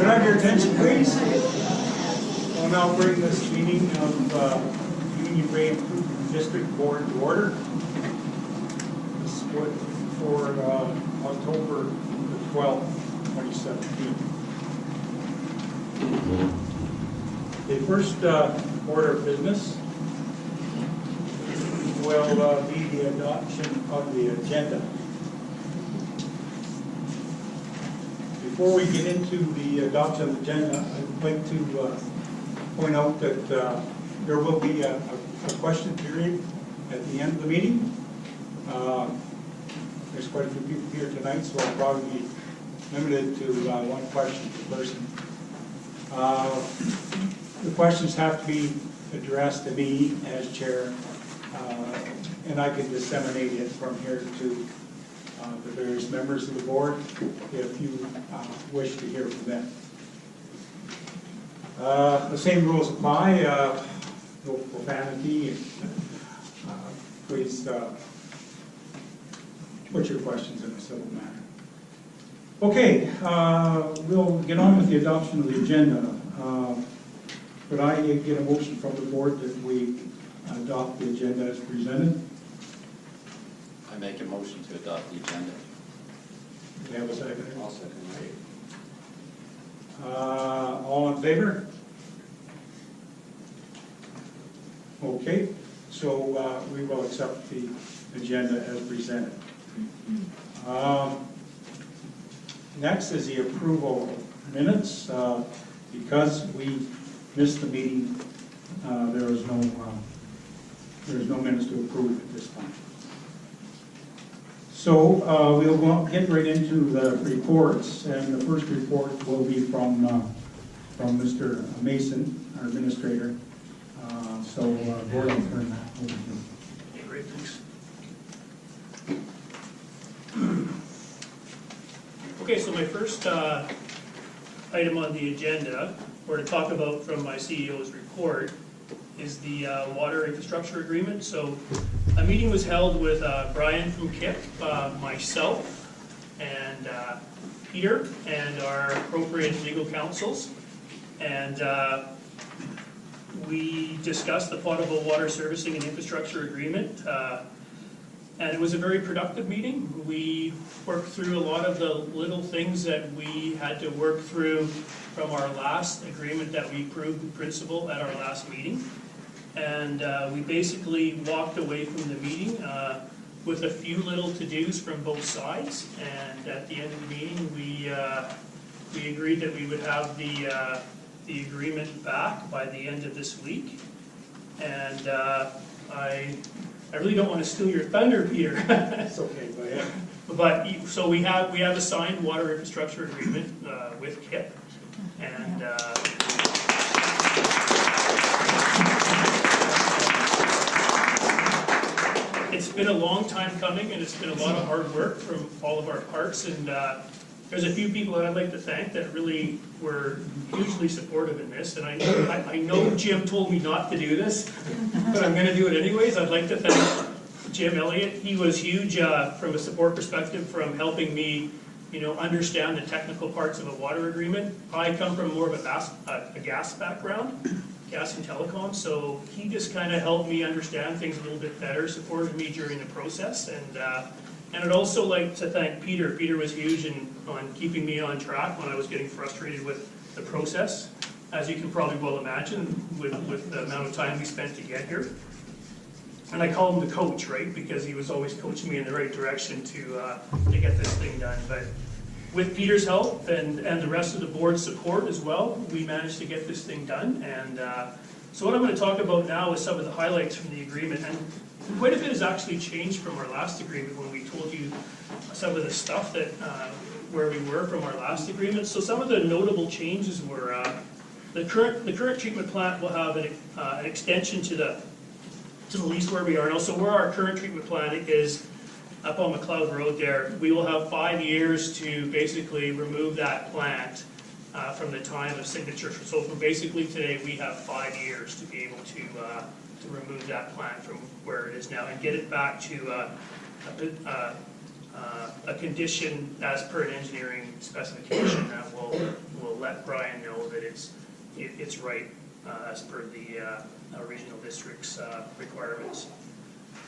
Could I have your attention, please? I'll now bring this meeting of Union Bay Improvement District Board to order. This is for October the 12th, 2017. The first order of business will be the adoption of the agenda. Before we get into the adoption of the agenda, I'd like to point out that there will be a question period at the end of the meeting. There's quite a few people here tonight, so I'll probably be limited to one question per person. The questions have to be addressed to me as chair, and I can disseminate it from here to the various members of the board if you wish to hear from them. The same rules apply. No profanity. Please put your questions in a civil manner. Okay, we'll get on with the adoption of the agenda. Could I get a motion from the board that we adopt the agenda as presented? I make a motion to adopt the agenda. Do you have a second? I'll second that. All in favor? Okay, so we will accept the agenda as presented. Next is the approval of minutes. Because we missed the meeting, there is no minutes to approve at this time. So we'll get right into the reports, and the first report will be from Mr. Mason, our administrator. Board, I'll turn that over to you. Okay, great, thanks. Okay, so my first item on the agenda, or to talk about from my CEO's report, is the water infrastructure agreement. So a meeting was held with Brian from KIP, myself, and Peter, and our appropriate legal counsels. And we discussed the potable water servicing and infrastructure agreement. And it was a very productive meeting. We worked through a lot of the little things that we had to work through from our last agreement that we approved in principle at our last meeting. And we basically walked away from the meeting with a few little to-dos from both sides. And at the end of the meeting, we agreed that we would have the agreement back by the end of this week. And I really don't want to steal your thunder, Peter. It's okay, go ahead. But so we have a signed water infrastructure agreement with KIP, and it's been a long time coming, and it's been a lot of hard work from all of our parts. And there's a few people that I'd like to thank that really were hugely supportive in this. And I know Jim told me not to do this, but I'm going to do it anyways. I'd like to thank Jim Elliott. He was huge from a support perspective, from helping me, understand the technical parts of a water agreement. I come from more of a gas background, gas and telecom, so he just kind of helped me understand things a little bit better, supported me during the process. And I'd also like to thank Peter. Peter was huge on keeping me on track when I was getting frustrated with the process, as you can probably well imagine, with the amount of time we spent to get here. And I call him the coach, right? Because he was always coaching me in the right direction to get this thing done. But with Peter's help and the rest of the board's support as well, we managed to get this thing done. And so what I'm going to talk about now is some of the highlights from the agreement. And quite a bit has actually changed from our last agreement when we told you some of the stuff that where we were from our last agreement. So some of the notable changes were the current treatment plant will have an extension to the lease where we are now. So where our current treatment plant is up on McLeod Road there, we will have 5 years to basically remove that plant from the time of signature. So from basically today, we have 5 years to be able to remove that plant from where it is now and get it back to a condition as per an engineering specification that will let Brian know that it's right as per the regional district's requirements.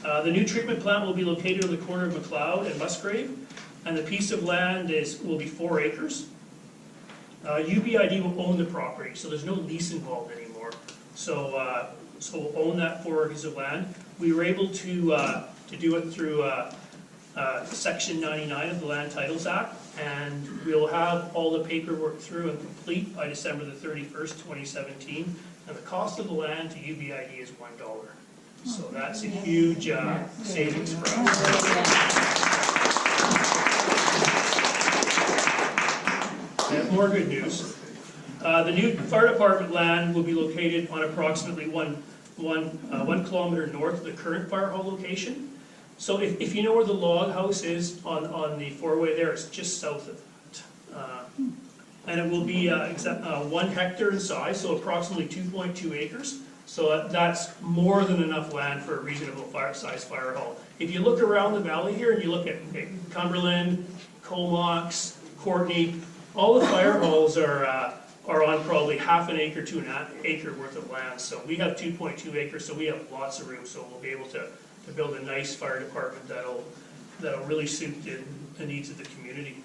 The new treatment plant will be located on the corner of McLeod and Musgrave, and the piece of land will be 4 acres. UBID will own the property, so there's no lease involved anymore. So we'll own that 4 acres of land. We were able to do it through Section 99 of the Land Titles Act, and we'll have all the paperwork through and complete by December the 31st, 2017. And the cost of the land to UBID is $1. So that's a huge savings for us. And more good news. The new fire department land will be located on approximately one kilometer north of the current fire hall location. So if you know where the log house is on the four-way there, it's just south of that. And it will be 1 hectare in size, so approximately 2.2 acres. So that's more than enough land for a reasonable size fire hall. If you look around the valley here and you look at Cumberland, Comox, Courtney, all the fire halls are on probably half an acre to an acre worth of land. So we have 2.2 acres, so we have lots of room. So we'll be able to build a nice fire department that'll really suit the needs of the community.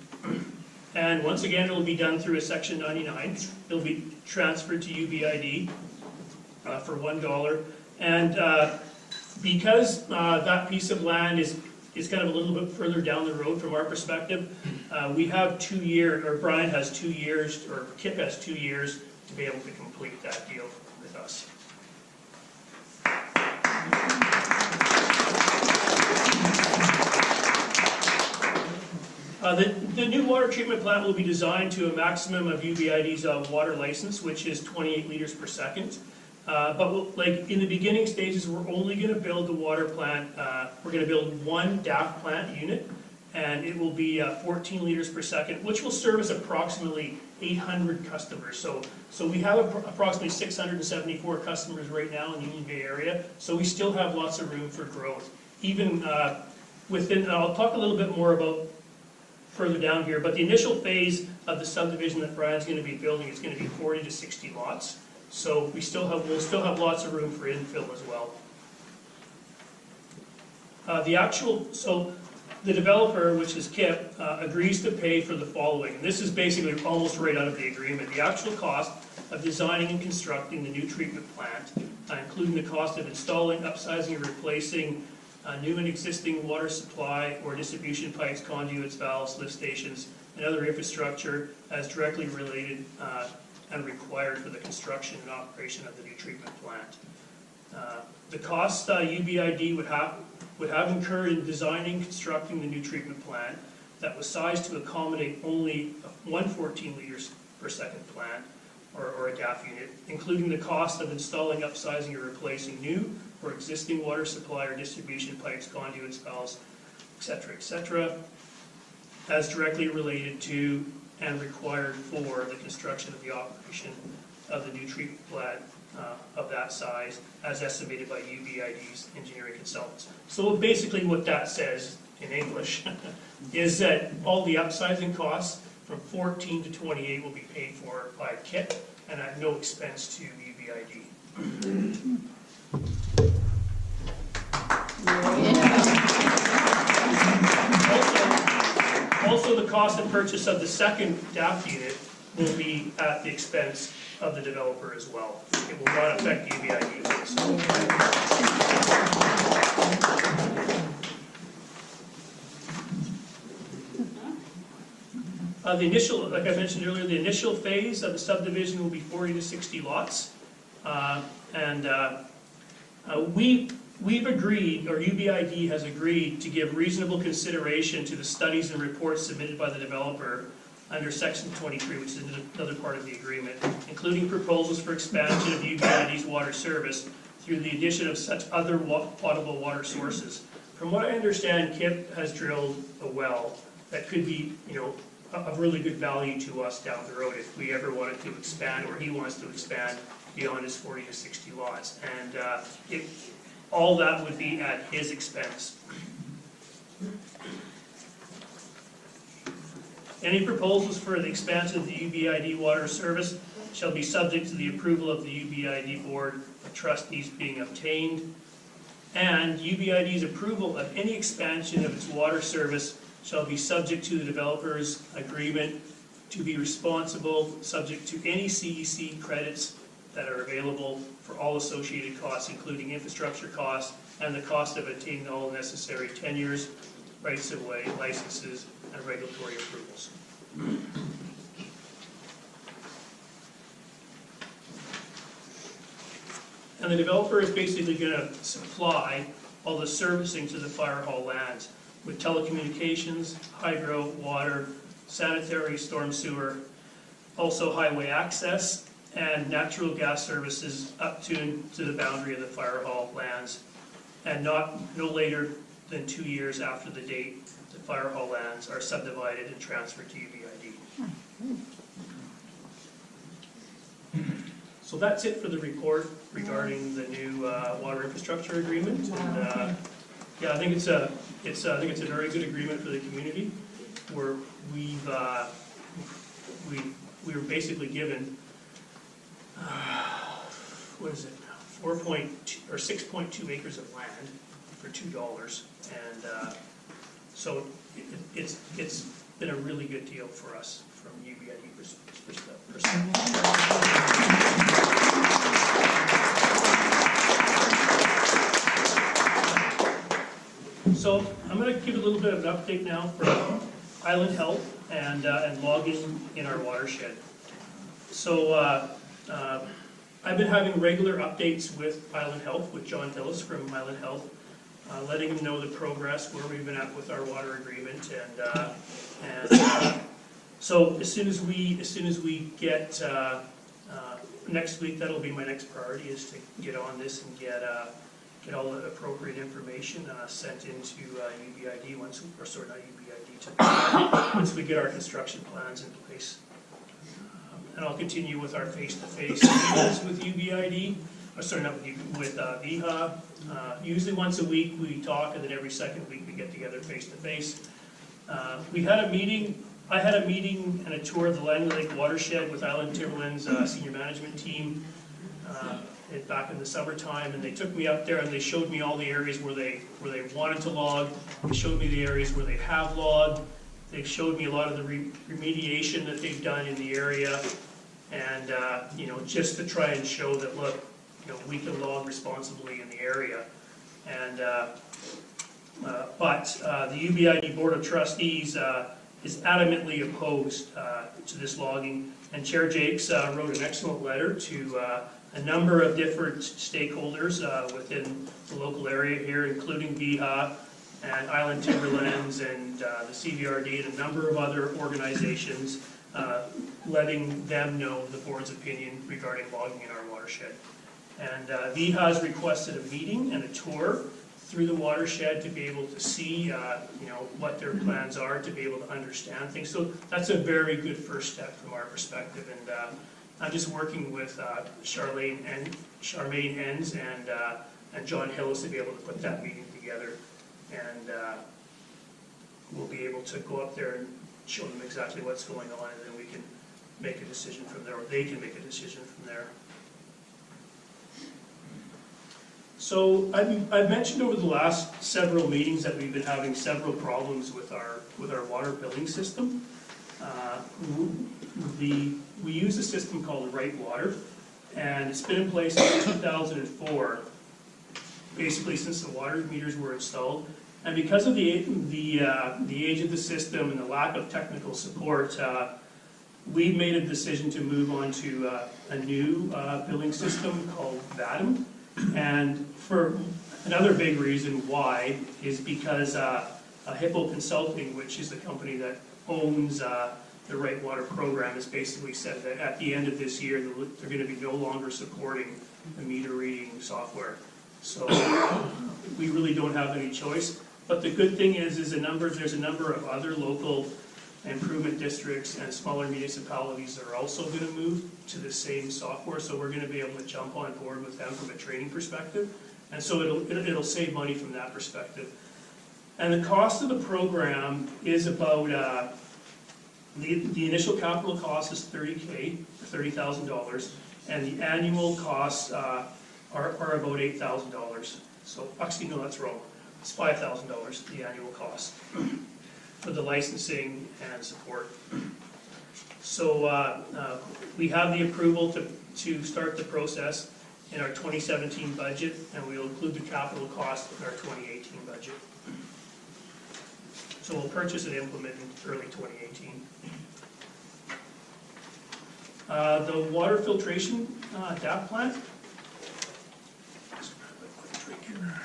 And once again, it will be done through a Section 99. It'll be transferred to UBID for $1. And because that piece of land is kind of a little bit further down the road from our perspective, we have 2 years, or Brian has 2 years, or Kip has 2 years to be able to complete that deal with us. The new water treatment plant will be designed to a maximum of UBID's water license, which is 28 liters per second. But like in the beginning stages, we're only going to build the water plant. We're going to build 1 DAF plant unit, and it will be 14 liters per second, which will service approximately 800 customers. So we have approximately 674 customers right now in the Union Bay area. So we still have lots of room for growth. Even within, I'll talk a little bit more about further down here, but the initial phase of the subdivision that Brian's going to be building is going to be 40 to 60 lots. So we'll still have lots of room for infill as well. The developer, which is Kip, agrees to pay for the following. And this is basically almost right out of the agreement. The actual cost of designing and constructing the new treatment plant, including the cost of installing, upsizing, and replacing new and existing water supply or distribution pipes, conduits, valves, lift stations, and other infrastructure as directly related and required for the construction and operation of the new treatment plant. The cost UBID would have incurred in designing and constructing the new treatment plant that was sized to accommodate only one 14 liters per second plant or a DAF unit, including the cost of installing, upsizing, or replacing new or existing water supply or distribution pipes, conduits, valves, etc., as directly related to and required for the construction of the operation of the new treatment plant of that size, as estimated by UBID's engineering consultants. So basically what that says in English is that all the upsizing costs from 14 to 28 will be paid for by KIP and at no expense to UBID. Also, the cost of purchase of the second DAF unit will be at the expense of the developer as well. It will not affect UBID. The initial, like I mentioned earlier, the initial phase of the subdivision will be 40 to 60 lots. We've agreed, or UBID has agreed, to give reasonable consideration to the studies and reports submitted by the developer under Section 23, which is another part of the agreement, including proposals for expansion of UBID's water service through the addition of such other potable water sources. From what I understand, KIP has drilled a well that could be, of really good value to us down the road if we ever wanted to expand, or he wants to expand beyond his 40 to 60 lots. And all that would be at his expense. Any proposals for the expansion of the UBID water service shall be subject to the approval of the UBID Board of Trustees being obtained. And UBID's approval of any expansion of its water service shall be subject to the developer's agreement to be responsible, subject to any CEC credits that are available for all associated costs, including infrastructure costs and the cost of obtaining all necessary tenures, rights of way, licenses, and regulatory approvals. And the developer is basically going to supply all the servicing to the fire hall lands with telecommunications, hydro, water, sanitary, storm sewer, also highway access, and natural gas services up to the boundary of the fire hall lands, and no later than 2 years after the date the fire hall lands are subdivided and transferred to UBID. So that's it for the report regarding the new water infrastructure agreement. And yeah, I think it's a very good agreement for the community, where we were basically given what is it, 6.2 acres of land for $2, and so it's been a really good deal for us from UBID perspective. So I'm going to give a little bit of an update now for Island Health and logging in our watershed. So I've been having regular updates with Island Health, with John Hillis from Island Health, letting him know the progress, where we've been at with our water agreement, and so as soon as we get next week, that'll be my next priority, is to get on this and get all the appropriate information sent into UBID once once we get our construction plans in place. And I'll continue with our face-to-face meetings with UBID, with VIHA. Usually once a week we talk, and then every second week we get together face-to-face. We had a meeting. I had a meeting and a tour of the Langley Lake watershed with Island Timberland's senior management team back in the summertime, and they took me up there and they showed me all the areas where they wanted to log. They showed me the areas where they have logged. They showed me a lot of the remediation that they've done in the area, and just to try and show that, look, we can log responsibly in the area. And but the UBID Board of Trustees is adamantly opposed to this logging, and Chair Jakes wrote an excellent letter to a number of different stakeholders within the local area here, including VIHA and Island Timberlands and the CVRD and a number of other organizations, letting them know the board's opinion regarding logging in our watershed. And VIHA has requested a meeting and a tour through the watershed to be able to see what their plans are, to be able to understand things. So that's a very good first step from our perspective. And I'm just working with Charmaine Enns and John Hillis to be able to put that meeting together. And we'll be able to go up there and show them exactly what's going on, and then we can make a decision from there, or they can make a decision from there. So I've mentioned over the last several meetings that we've been having several problems with our water billing system. We use a system called Right Water, and it's been in place since 2004, basically since the water meters were installed. And because of the age of the system and the lack of technical support, we made a decision to move on to a new billing system called VADM. And for another big reason why is because Hippo Consulting, which is the company that owns the Right Water program, has basically said that at the end of this year they're going to be no longer supporting the meter reading software. So we really don't have any choice. But the good thing is there's a number of other local improvement districts and smaller municipalities that are also going to move to the same software, so we're going to be able to jump on board with them from a training perspective, and so it'll save money from that perspective. And the cost of the program is about The initial capital cost is $30,000, $30,000, and the annual costs are about $8,000. So, actually, no, that's wrong. It's $5,000, the annual cost for the licensing and support. So we have the approval to start the process in our 2017 budget, and we'll include the capital cost in our 2018 budget. So we'll purchase and implement in early 2018. The water filtration DAP plant. Just grab a quick drink here.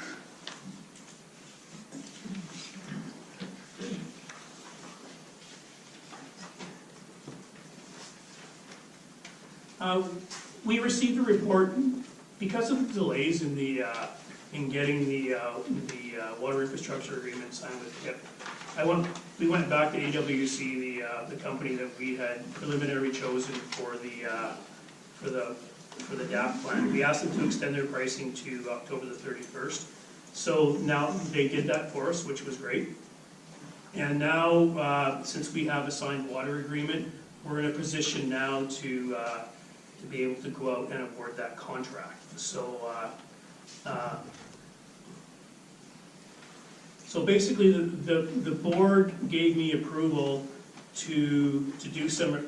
We received a report because of the delays in in getting the water infrastructure agreement signed with HIP. We went back to AWC, the company that we had preliminary chosen for the DAP plan. We asked them to extend their pricing to October the 31st. So now they did that for us, which was great. And now, since we have a signed water agreement, we're in a position now to be able to go out and award that contract. So basically, the board gave me approval to do some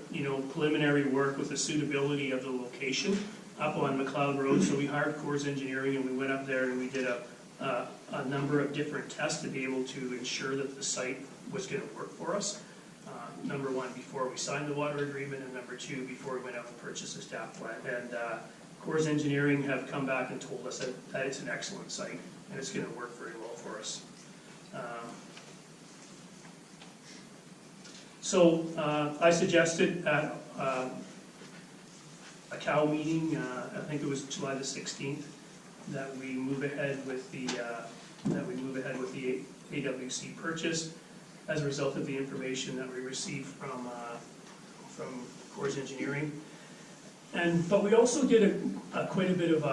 preliminary work with the suitability of the location up on McLeod Road. So we hired Coors Engineering, and we went up there and we did a number of different tests to be able to ensure that the site was going to work for us. Number one, before we signed the water agreement, and number two, before we went out and purchased this DAP plant. And Coors Engineering have come back and told us that it's an excellent site, and it's going to work very well for us. So I suggested at a COW meeting, I think it was July the 16th, that we move ahead with the AWC purchase as a result of the information that we received from Coors Engineering. But we also did quite a bit of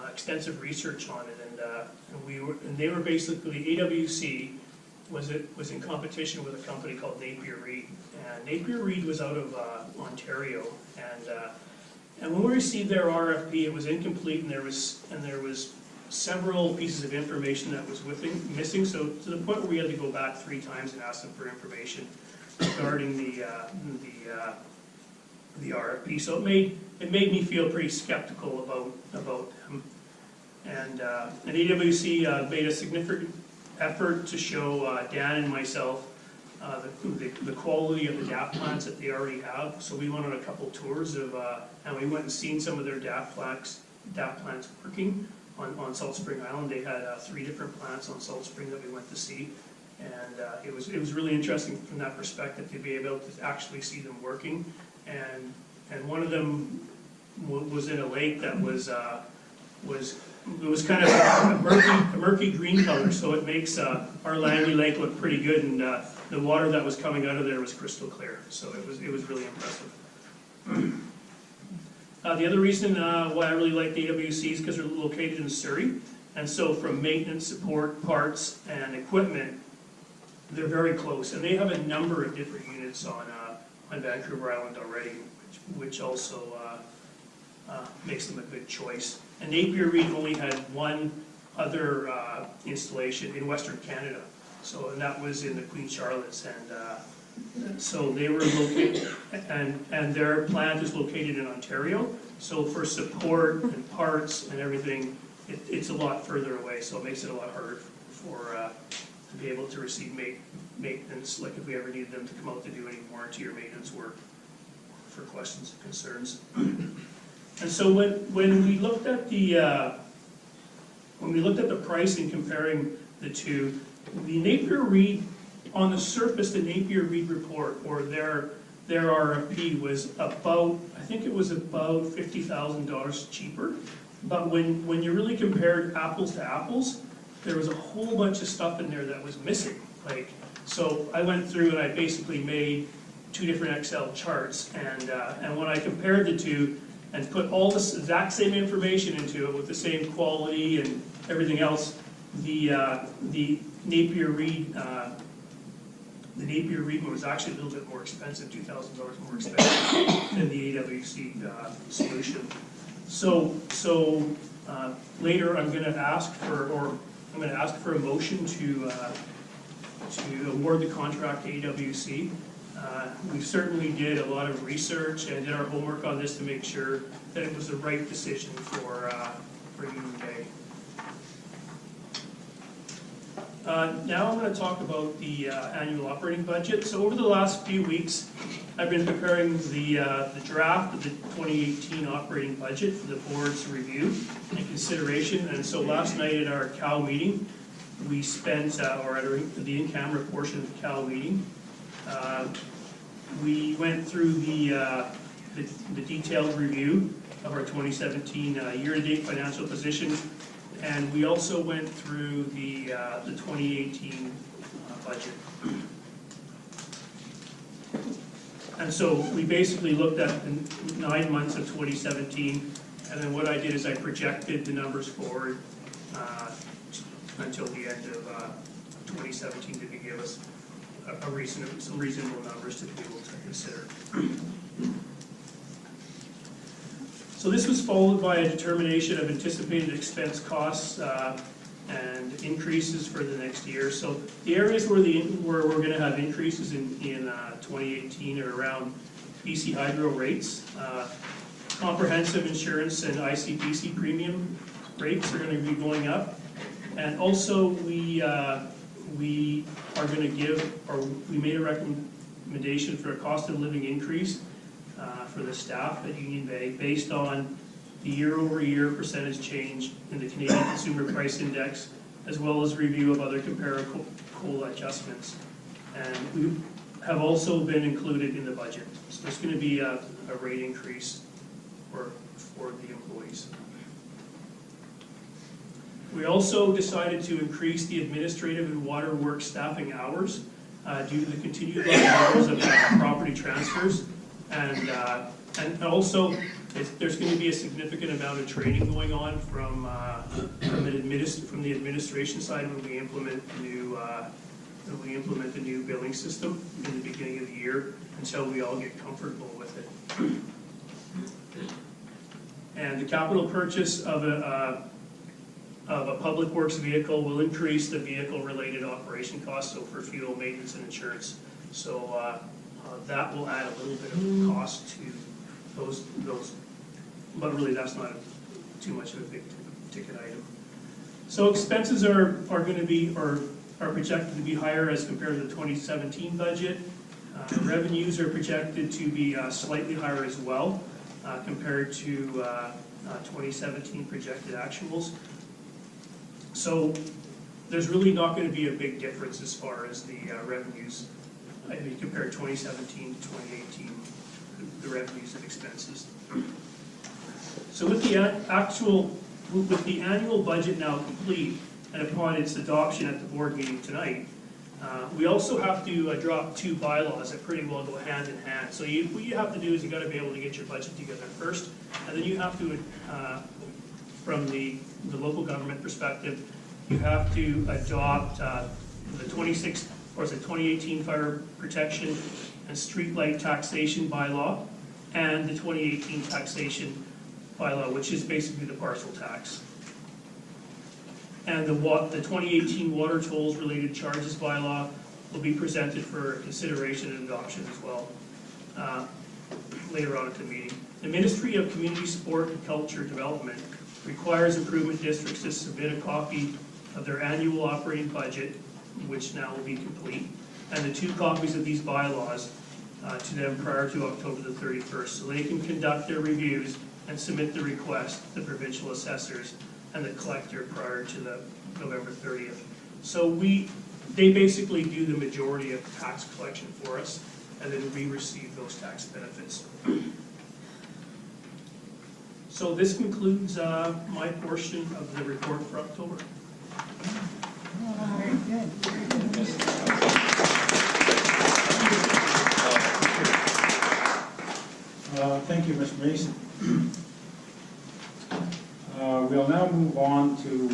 extensive research on it, and they were basically, AWC was in competition with a company called Napier Reed, and Napier Reed was out of Ontario, and when we received their RFP, it was incomplete, and there was several pieces of information that was missing, so to the point where we had to go back 3 times and ask them for information regarding the RFP. So it made me feel pretty skeptical about them. And AWC made a significant effort to show Dan and myself the quality of the DAP plants that they already have. So we went on a couple tours and we went and seen some of their DAP plants working on Salt Spring Island. They had 3 different plants on Salt Spring that we went to see, and it was really interesting from that perspective to be able to actually see them working. And one of them was in a lake that was kind of a murky green color, so it makes our Langley Lake look pretty good, and the water that was coming out of there was crystal clear, so it was really impressive. The other reason why I really like the AWC is because they're located in Surrey, and so from maintenance, support, parts, and equipment, they're very close, and they have a number of different units on Vancouver Island already, which also makes them a good choice. And Napier Reed only had one other installation in Western Canada, and that was in the Queen Charlottes, and so they were located, and their plant is located in Ontario, so for support and parts and everything, it's a lot further away, so it makes it a lot harder to be able to receive maintenance, like if we ever needed them to come out to do any warranty or maintenance work for questions and concerns. And so when we looked at the pricing comparing the two, the Napier Reed, on the surface, the Napier Reed report or their RFP was about, I think it was about $50,000 cheaper. But when you really compared apples to apples, there was a whole bunch of stuff in there that was missing. So I went through and I basically made 2 different Excel charts, and when I compared the two and put all this exact same information into it with the same quality and everything else, the Napier Reed the Napier Reading was actually a little bit more expensive, $2,000 more expensive than the AWC solution. So later I'm going to ask for a motion to award the contract to AWC. We certainly did a lot of research and did our homework on this to make sure that it was the right decision for UBID. Now I'm going to talk about the annual operating budget. So over the last few weeks, I've been preparing the draft of the 2018 operating budget for the board's review and consideration. And so last night at our CAL meeting, we spent, or at the in-camera portion of the CAL meeting, we went through the detailed review of our 2017 year-to-date financial position, and we also went through the 2018 budget. And so we basically looked at the 9 months of 2017, and then what I did is I projected the numbers forward until the end of 2017 to give us some reasonable numbers to be able to consider. So this was followed by a determination of anticipated expense costs and increases for the next year. So the areas where we're going to have increases in 2018 are around BC Hydro rates, comprehensive insurance and ICBC premium rates are going to be going up, and also we are going to give, or we made a recommendation for a cost of living increase for the staff at Union Bay based on the year-over-year percentage change in the Canadian Consumer Price Index, as well as review of other comparable COLA adjustments. And we have also been included in the budget. So there's going to be a rate increase for the employees. We also decided to increase the administrative and water work staffing hours due to the continued low levels of property transfers, and also there's going to be a significant amount of training going on from the administration side when we implement the new billing system in the beginning of the year, until we all get comfortable with it. And the capital purchase of a public works vehicle will increase the vehicle-related operation costs, so for fuel, maintenance, and insurance. So that will add a little bit of cost to those, but really that's not too much of a big ticket item. So expenses are going to be, or are projected to be higher as compared to the 2017 budget. Revenues are projected to be slightly higher as well compared to 2017 projected actuals. So there's really not going to be a big difference as far as the revenues. I mean, compare 2017 to 2018, the revenues and expenses. So with the annual budget now complete, and upon its adoption at the board meeting tonight, we also have to drop two bylaws that pretty well go hand in hand. So what you have to do is you got to be able to get your budget together first, and then you have to, from the local government perspective, you have to adopt the 2018 fire protection and streetlight taxation bylaw, and the 2018 taxation bylaw, which is basically the parcel tax. And the 2018 water tolls related charges bylaw will be presented for consideration and adoption as well later on at the meeting. The Ministry of Community Sport and Culture Development requires improvement districts to submit a copy of their annual operating budget, which now will be complete, and the 2 copies of these bylaws to them prior to October the 31st, so they can conduct their reviews and submit the request to the provincial assessors and the collector prior to the November 30th. So they basically do the majority of tax collection for us, and then we receive those tax benefits. So this concludes my portion of the report for October. Very good. Thank you, Mr. Mason. We'll now move on to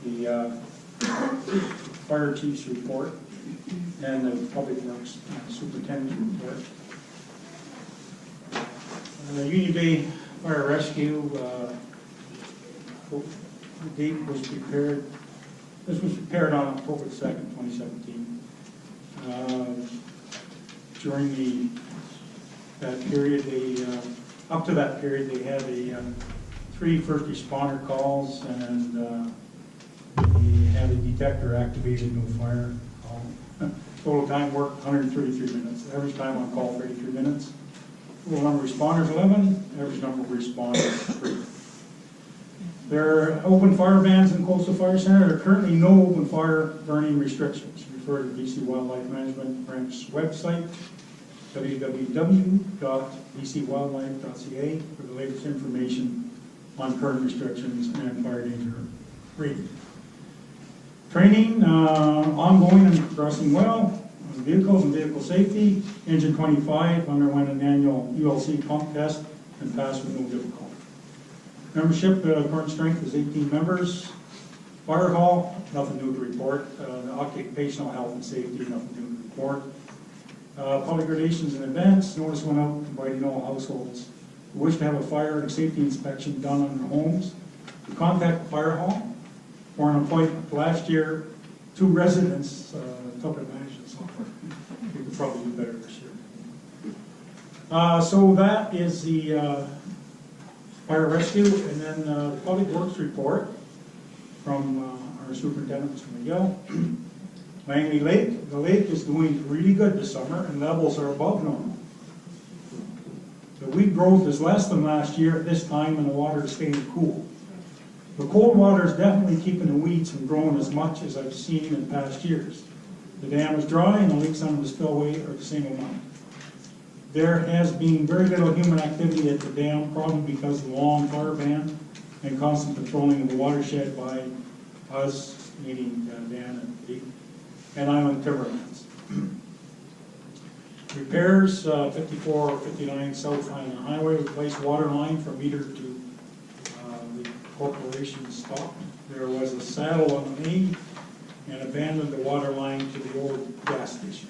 the fire chief's report. and the Public Works Superintendent's report. Union Bay Fire Rescue, the date was prepared, this was prepared on October 2nd, 2017. During that period, up to that period, they had 3 first responder calls, and they had a detector activated, no fire call. Total time worked 133 minutes. Average time on call 33 minutes. Total number of responders 11. Average number of responders 3. There are open fire bans in Coastal Fire Center. There are currently no open fire burning restrictions. Refer to BC Wildlife Management Branch's website, www.bcwildlife.ca, for the latest information on current restrictions and fire danger rating. Training, ongoing and progressing well. On vehicles and vehicle safety, Engine 25 underwent an annual ULC pump test and passed with no difficulty. Membership, current strength is 18 members. Fire hall, nothing new to report. Occupational health and safety, nothing new to report. Public relations and events, notice went out inviting all households who wish to have a fire and safety inspection done on their homes to contact the fire hall for an appointment. Last year, 2 residents took advantage of something. We could probably do better this year. So that is the fire rescue, and then the public works report from our superintendent, Mr. Miguel. Langley Lake, the lake is doing really good this summer, and levels are above normal. The weed growth is less than last year at this time, and the water is staying cool. The cold water is definitely keeping the weeds from growing as much as I've seen in past years. The dam is dry, and the leaks under the spillway are the same amount. There has been very little human activity at the dam, probably because of the long fire ban and constant patrolling of the watershed by us, meaning Dan and Pete, and Island Timberlands. Repairs, 5459 South Island Highway, replaced water line from meter to the corporation stop. There was a saddle on the main and abandoned the water line to the old gas station.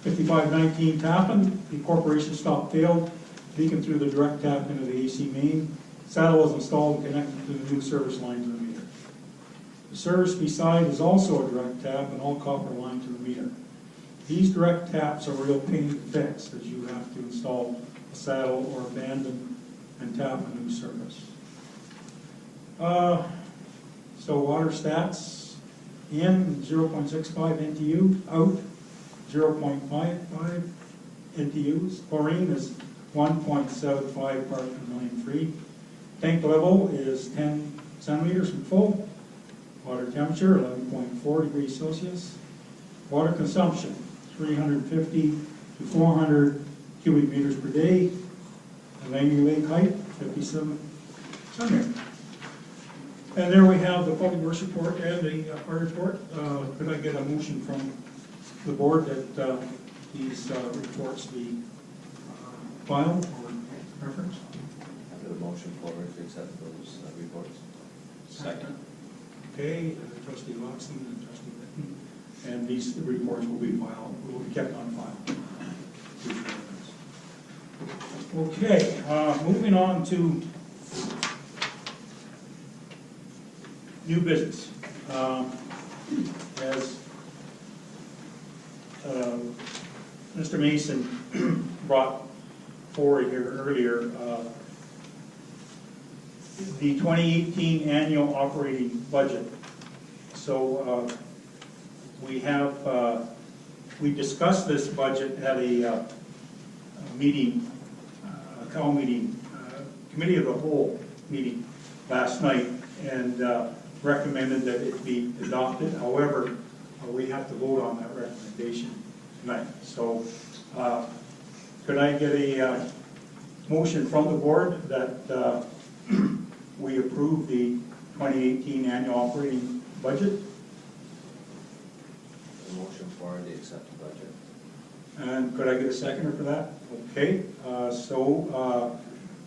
5519 Tappan, the corporation stop failed, leaking through the direct tap into the AC main. Saddle was installed and connected to the new service line to the meter. The service beside is also a direct tap and all copper line to the meter. These direct taps are a real pain to fix, as you have to install a saddle or abandon and tap a new service. So water stats: in 0.65 NTU, out 0.55 NTUs. Chlorine is 1.75 part per million free. Tank level is 10 centimeters from full. Water temperature 11.4 degrees Celsius. Water consumption 350 to 400 cubic meters per day. The Langley Lake height 57 centimeters. And there we have the public works report and the fire report. Could I get a motion from the board that these reports be filed or referenced? I have a motion forward to accept those reports. Second. Okay, trustee Loxton and trustee Litton. And these reports will be filed, will be kept on file. Okay, moving on to new business. As Mr. Mason brought forward here earlier, the 2018 annual operating budget. So we discussed this budget at a meeting, a COW meeting, committee of the whole meeting last night, and recommended that it be adopted. However, we have to vote on that recommendation tonight. So could I get a motion from the board that we approve the 2018 annual operating budget? A motion forward to accept the budget. And could I get a seconder for that? Okay,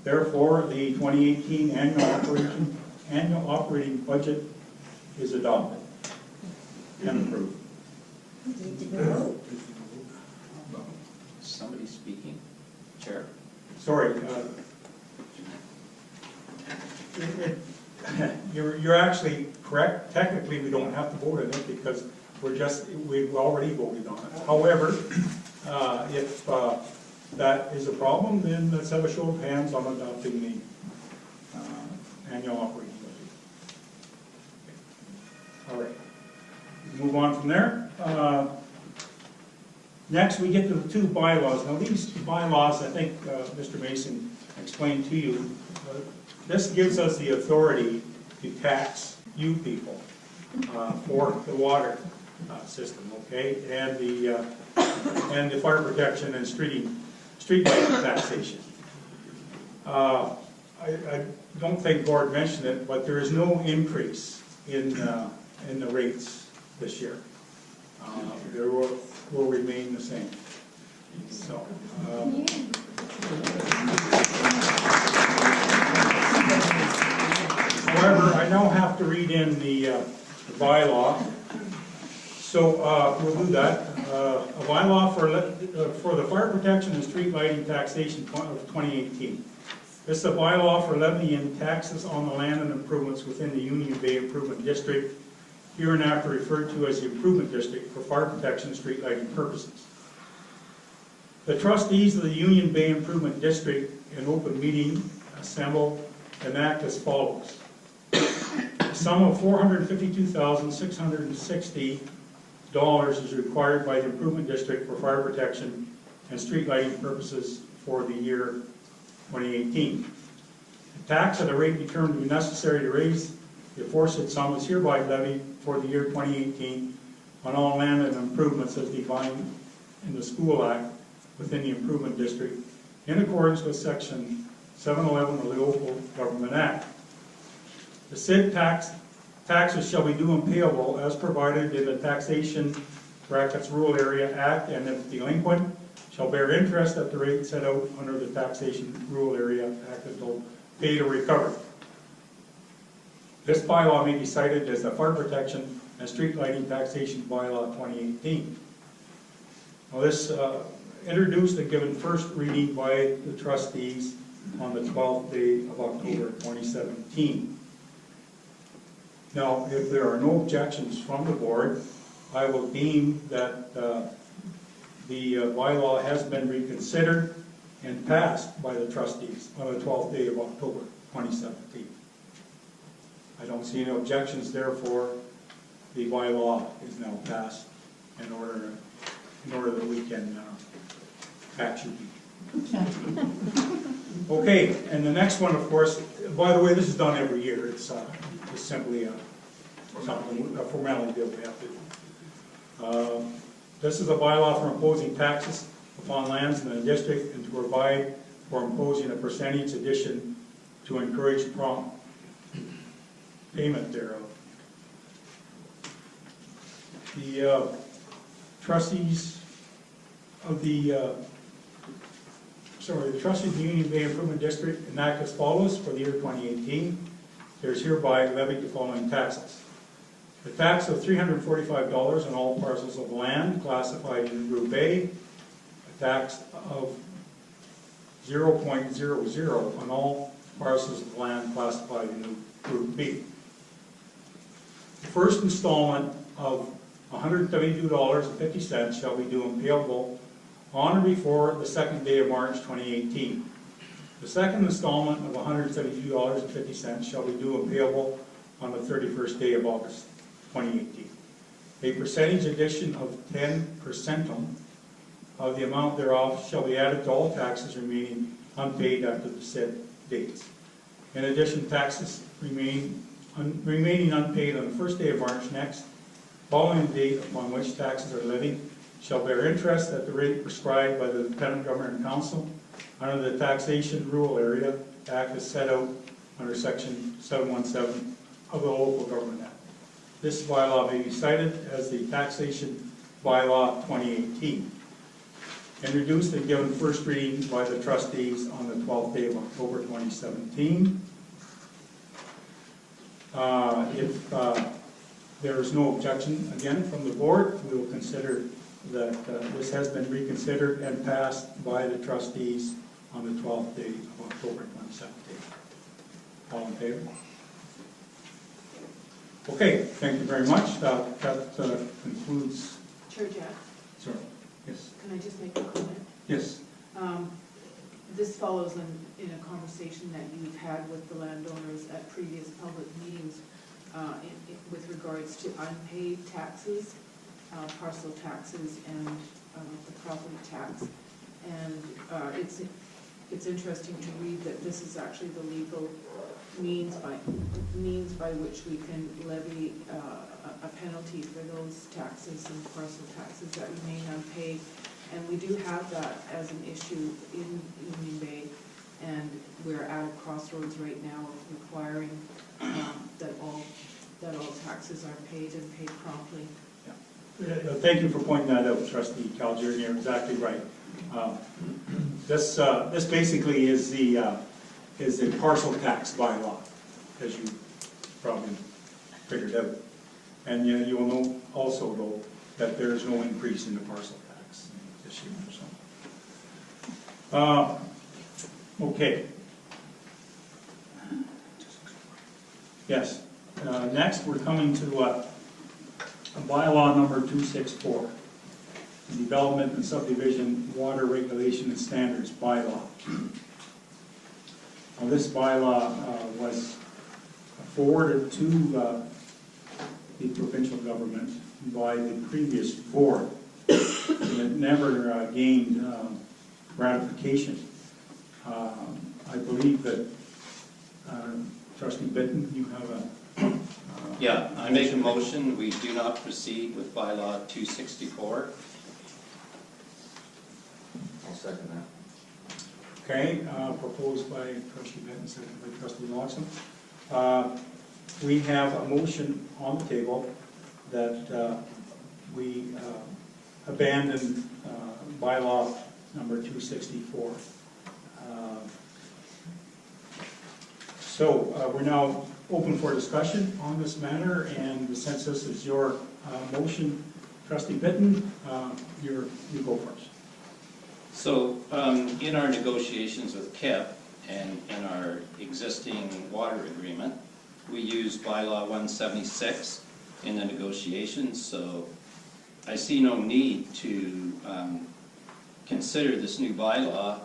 therefore, the 2018 annual operating budget is adopted and approved. You didn't vote. Somebody's speaking. Chair. Sorry. You're actually correct. Technically, we don't have to vote on it because we've already voted on it. However, if that is a problem, then let's have a show of hands on adopting the annual operating budget. All right. Move on from there. Next, we get to the two bylaws. Now, these bylaws, I think Mr. Mason explained to you, this gives us the authority to tax you people for the water system, okay, and the fire protection and street lighting taxation. I don't think Gord mentioned it, but there is no increase in the rates this year. They will remain the same. So. However, I now have to read in the bylaw. So we'll do that. A bylaw for the fire protection and street lighting taxation of 2018. This is a bylaw for levying taxes on the land and improvements within the Union Bay Improvement District, hereinafter referred to as the Improvement District, for fire protection and street lighting purposes. The trustees of the Union Bay Improvement District in open meeting assemble and act as follows. A sum of $452,660 is required by the Improvement District for fire protection and street lighting purposes for the year 2018. The tax at a rate determined to be necessary to raise the aforesaid sum is hereby levied for the year 2018 on all land and improvements as defined in the School Act within the Improvement District in accordance with Section 711 of the Local Government Act. The said taxes shall be due and payable as provided in the Taxation (Rural Area Act, and if delinquent, shall bear interest at the rate set out under the Taxation Rural Area Act until paid or recovered. This bylaw may be cited as the Fire Protection and Street Lighting Taxation Bylaw 2018. Now this introduced and given first reading by the trustees on the 12th day of October 2017. Now, if there are no objections from the board, I will deem that the bylaw has been reconsidered and passed by the trustees on the 12th day of October 2017. I don't see any objections, therefore the bylaw is now passed in order that we can tax you. Okay, and the next one, of course, by the way, this is done every year. It's simply a formality that we have to do. This is a bylaw for imposing taxes upon lands in the district and to provide for imposing a percentage addition to encourage prompt payment thereof. The trustees of the Union Bay Improvement District enact as follows for the year 2018. There's hereby levied the following taxes. The tax of $345 on all parcels of land classified in Group A, a tax of 0.00 on all parcels of land classified in Group B. The first installment of $172.50 shall be due and payable on or before the second day of March 2018. The second installment of $172.50 shall be due and payable on the 31st day of August 2018. A percentage addition of 10% of the amount thereof shall be added to all taxes remaining unpaid after the said dates. In addition, taxes remaining unpaid on the first day of March next, following the date upon which taxes are levied, shall bear interest at the rate prescribed by the Lieutenant Governor and Council under the Taxation Rural Area Act as set out under Section 717 of the Local Government Act. This bylaw may be cited as the Taxation Bylaw 2018. Introduced and given first reading by the trustees on the 12th day of October 2017. If there is no objection again from the board, we will consider that this has been reconsidered and passed by the trustees on the 12th day of October 2017. All in favor? Okay, thank you very much. That concludes. Chair Jack, Sorry. Yes. can I just make a comment? Yes. This follows in a conversation that you've had with the landowners at previous public meetings with regards to unpaid taxes, parcel taxes, and the property tax. And it's interesting to read that this is actually the legal means by which we can levy a penalty for those taxes and parcel taxes that remain unpaid. And we do have that as an issue in Union Bay, and we're at a crossroads right now of requiring that all taxes are paid and paid promptly. Thank you for pointing that out, Trustee Calgier. You're exactly right. This basically is the parcel tax bylaw, as you probably figured out. And you will know also, though, that there is no increase in the parcel tax this year. So, okay. Yes. Next, we're coming to bylaw number 264, the Development and Subdivision Water Regulation and Standards bylaw. Now, this bylaw was forwarded to the provincial government by the previous board, and it never gained ratification. I believe that Trustee Bitton, you have a Yeah, I make a motion, we do not proceed with bylaw 264. I'll second that. Okay, proposed by Trustee Benton, seconded by Trustee Lawson. We have a motion on the table that we abandon bylaw number 264. So we're now open for discussion on this matter, and since this is your motion, Trustee Bitton, you go first. So in our negotiations with KIP and in our existing water agreement, we use bylaw 176 in the negotiations, so I see no need to consider this new bylaw.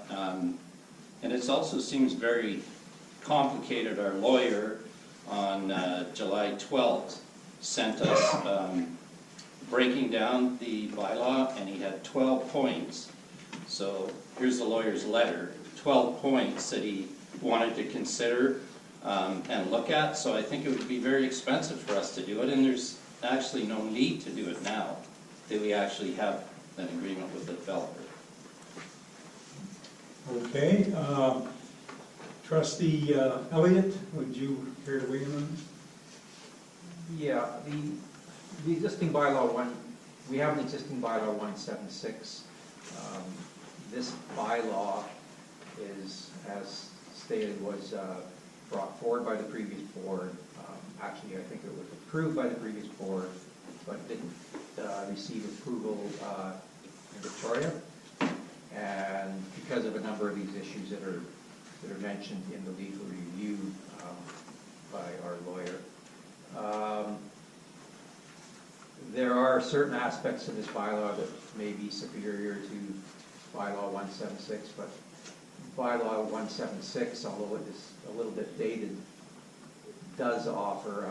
And it also seems very complicated. Our lawyer on July 12th sent us breaking down the bylaw, and he had 12 points. So here's the lawyer's letter, 12 points that he wanted to consider and look at. So I think it would be very expensive for us to do it, and there's actually no need to do it now that we actually have an agreement with the developer. Okay, Trustee Elliott, would you care to weigh in on this? Yeah, the existing bylaw we have an existing bylaw 176. This bylaw is, as stated, was brought forward by the previous board. Actually, I think it was approved by the previous board, but didn't receive approval in Victoria. And because of a number of these issues that are mentioned in the legal review by our lawyer, there are certain aspects of this bylaw that may be superior to bylaw 176, but bylaw 176, although it is a little bit dated, does offer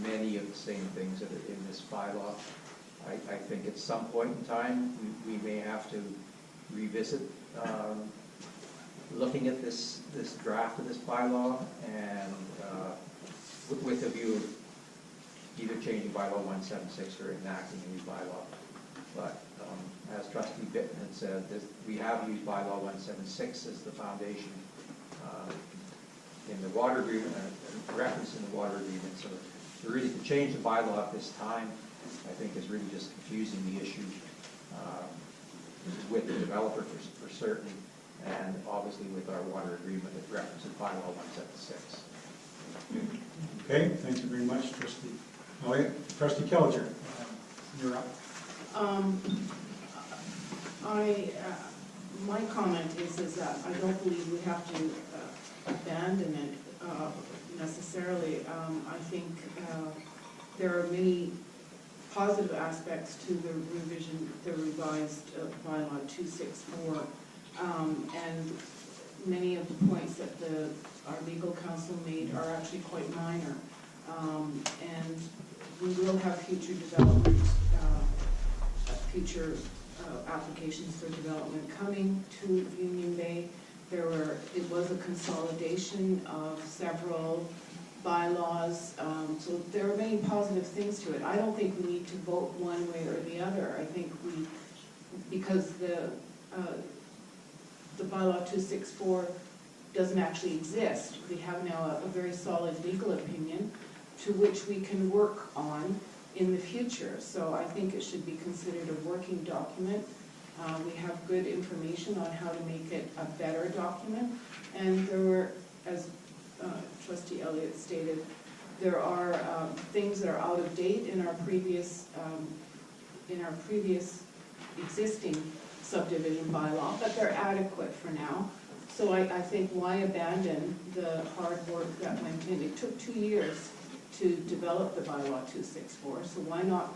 many of the same things that are in this bylaw. I think at some point in time we may have to revisit looking at this draft of this bylaw, and with a view of either changing bylaw 176 or enacting a new bylaw. But as Trustee Bitton had said, we have used bylaw 176 as the foundation in the water agreement, and reference in the water agreement. So really to change the bylaw at this time, I think is really just confusing the issue with the developer for certain, and obviously with our water agreement that references bylaw 176. Okay, thank you very much, Trustee All right, trustee Kelcher, you're up. My comment is that I don't believe we have to abandon it necessarily. I think there are many positive aspects to the revision, the revised bylaw 264, and many of the points that our legal counsel made are actually quite minor. And we will have future development, future applications for development coming to Union Bay. It was a consolidation of several bylaws, so there are many positive things to it. I don't think we need to vote one way or the other. I think because the bylaw 264 doesn't actually exist. We have now a very solid legal opinion to which we can work on in the future. So I think it should be considered a working document. We have good information on how to make it a better document. And there were, as Trustee Elliott stated, there are things that are out of date in our previous existing subdivision bylaw, but they're adequate for now. So I think why abandon the hard work that went in? It took 2 years to develop the bylaw 264, so why not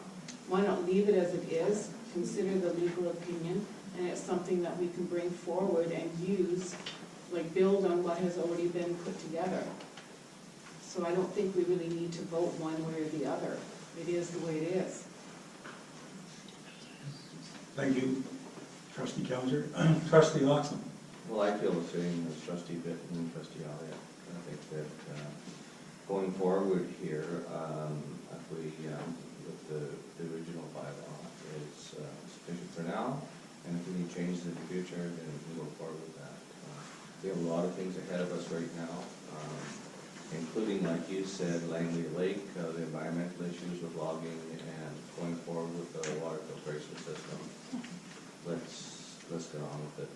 leave it as it is, consider the legal opinion, and it's something that we can bring forward and use, like build on what has already been put together. So I don't think we really need to vote one way or the other. It is the way it is. Thank you, trustee Kelcher. Trustee Loxton. Well, I feel the same as trustee Bitton and trustee Elliott. I think that going forward here, if we, with the original bylaw is sufficient for now, and if we need changes in the future, then we'll go forward with that. We have a lot of things ahead of us right now, including, like you said, Langley Lake, the environmental issues with logging, and going forward with the water filtration system. Let's get on with it.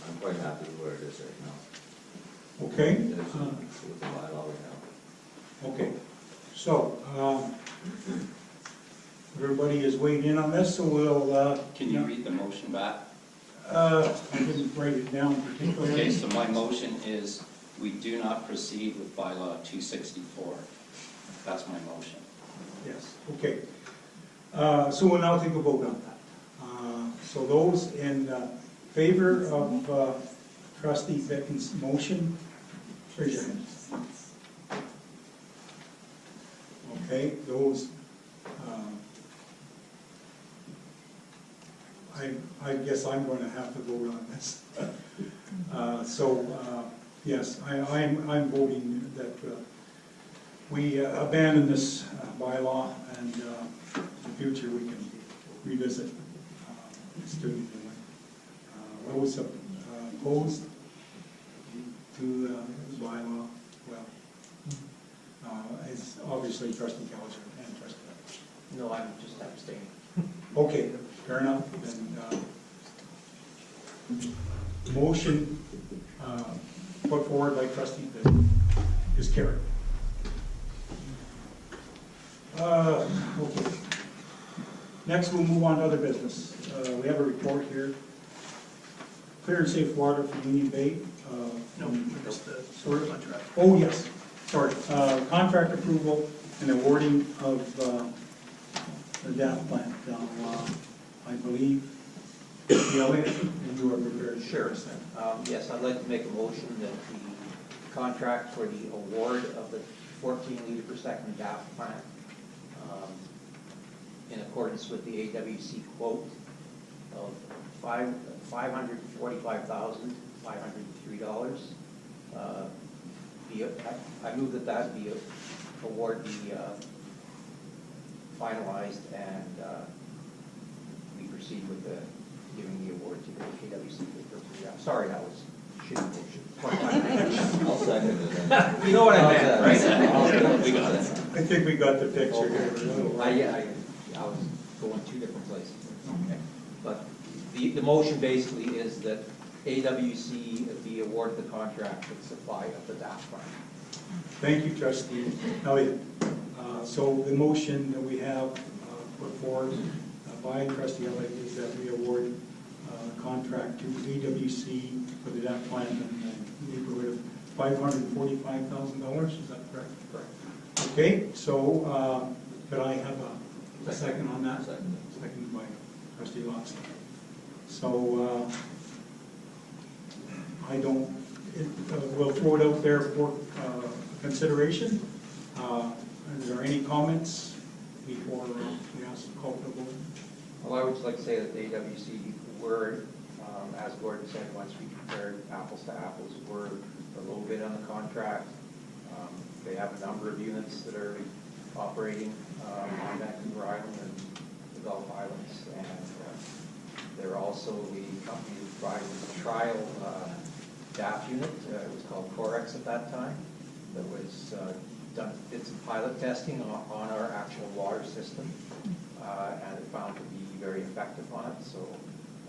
I'm quite happy where it is right now. Okay. With the bylaw we have. Okay. So, everybody is weighing in on this, so we'll... Can you read the motion back? I didn't write it down particularly. Okay, so my motion is we do not proceed with bylaw 264. That's my motion. Yes, okay. So we'll now take a vote on that. So those in favor of trustee Bitton's motion, raise your hand. Okay, those, I guess I'm going to have to vote on this. Yes, I'm voting that we abandon this bylaw, and in the future we can revisit student doing. Those opposed to the bylaw, well, it's obviously trustee Kelcher and trustee Elliott. No, I'm just abstaining. Okay, fair enough. Then motion put forward by trustee Bitton is carried. Okay. Next, we'll move on to other business. We have a report here. Clear and safe water for Union Bay. No, just the Sorry? contract. Oh, yes, sorry. Contract approval and awarding of the DAF plant. I believe, Elliott, and you are prepared. Sure. Yes, I'd like to make a motion that the contract for the award of the 14 liter per second DAF plant, in accordance with the AWC quote of $545,503, I move that be award be finalized, and we proceed with giving the award to the AWC. Sorry, that was shitty motion. I'll second it. You know what I meant, right? We got it. I think we got the picture here. I was going two different places. Okay. But the motion basically is that AWC be awarded the contract for the supply of the DAF plant. Thank you, trustee Elliott. So the motion that we have put forward by trustee Elliott is that we award contract to AWC for the debt plant in the neighborhood of $545,000. Is that correct? Correct. Okay, so could I have a second on that? Second by trustee Lawson. So we'll throw it out there for consideration. Is there any comments before we ask the call for the vote? Well, I would just like to say that the AWC were, as Gordon said, once we compared apples to apples, were a low bid on the contract. They have a number of units that are operating on Vancouver Island and the Gulf Islands, and they're also the company that provided the trial DAF unit. It was called Corex at that time. That was did some pilot testing on our actual water system, and it found to be very effective on it. So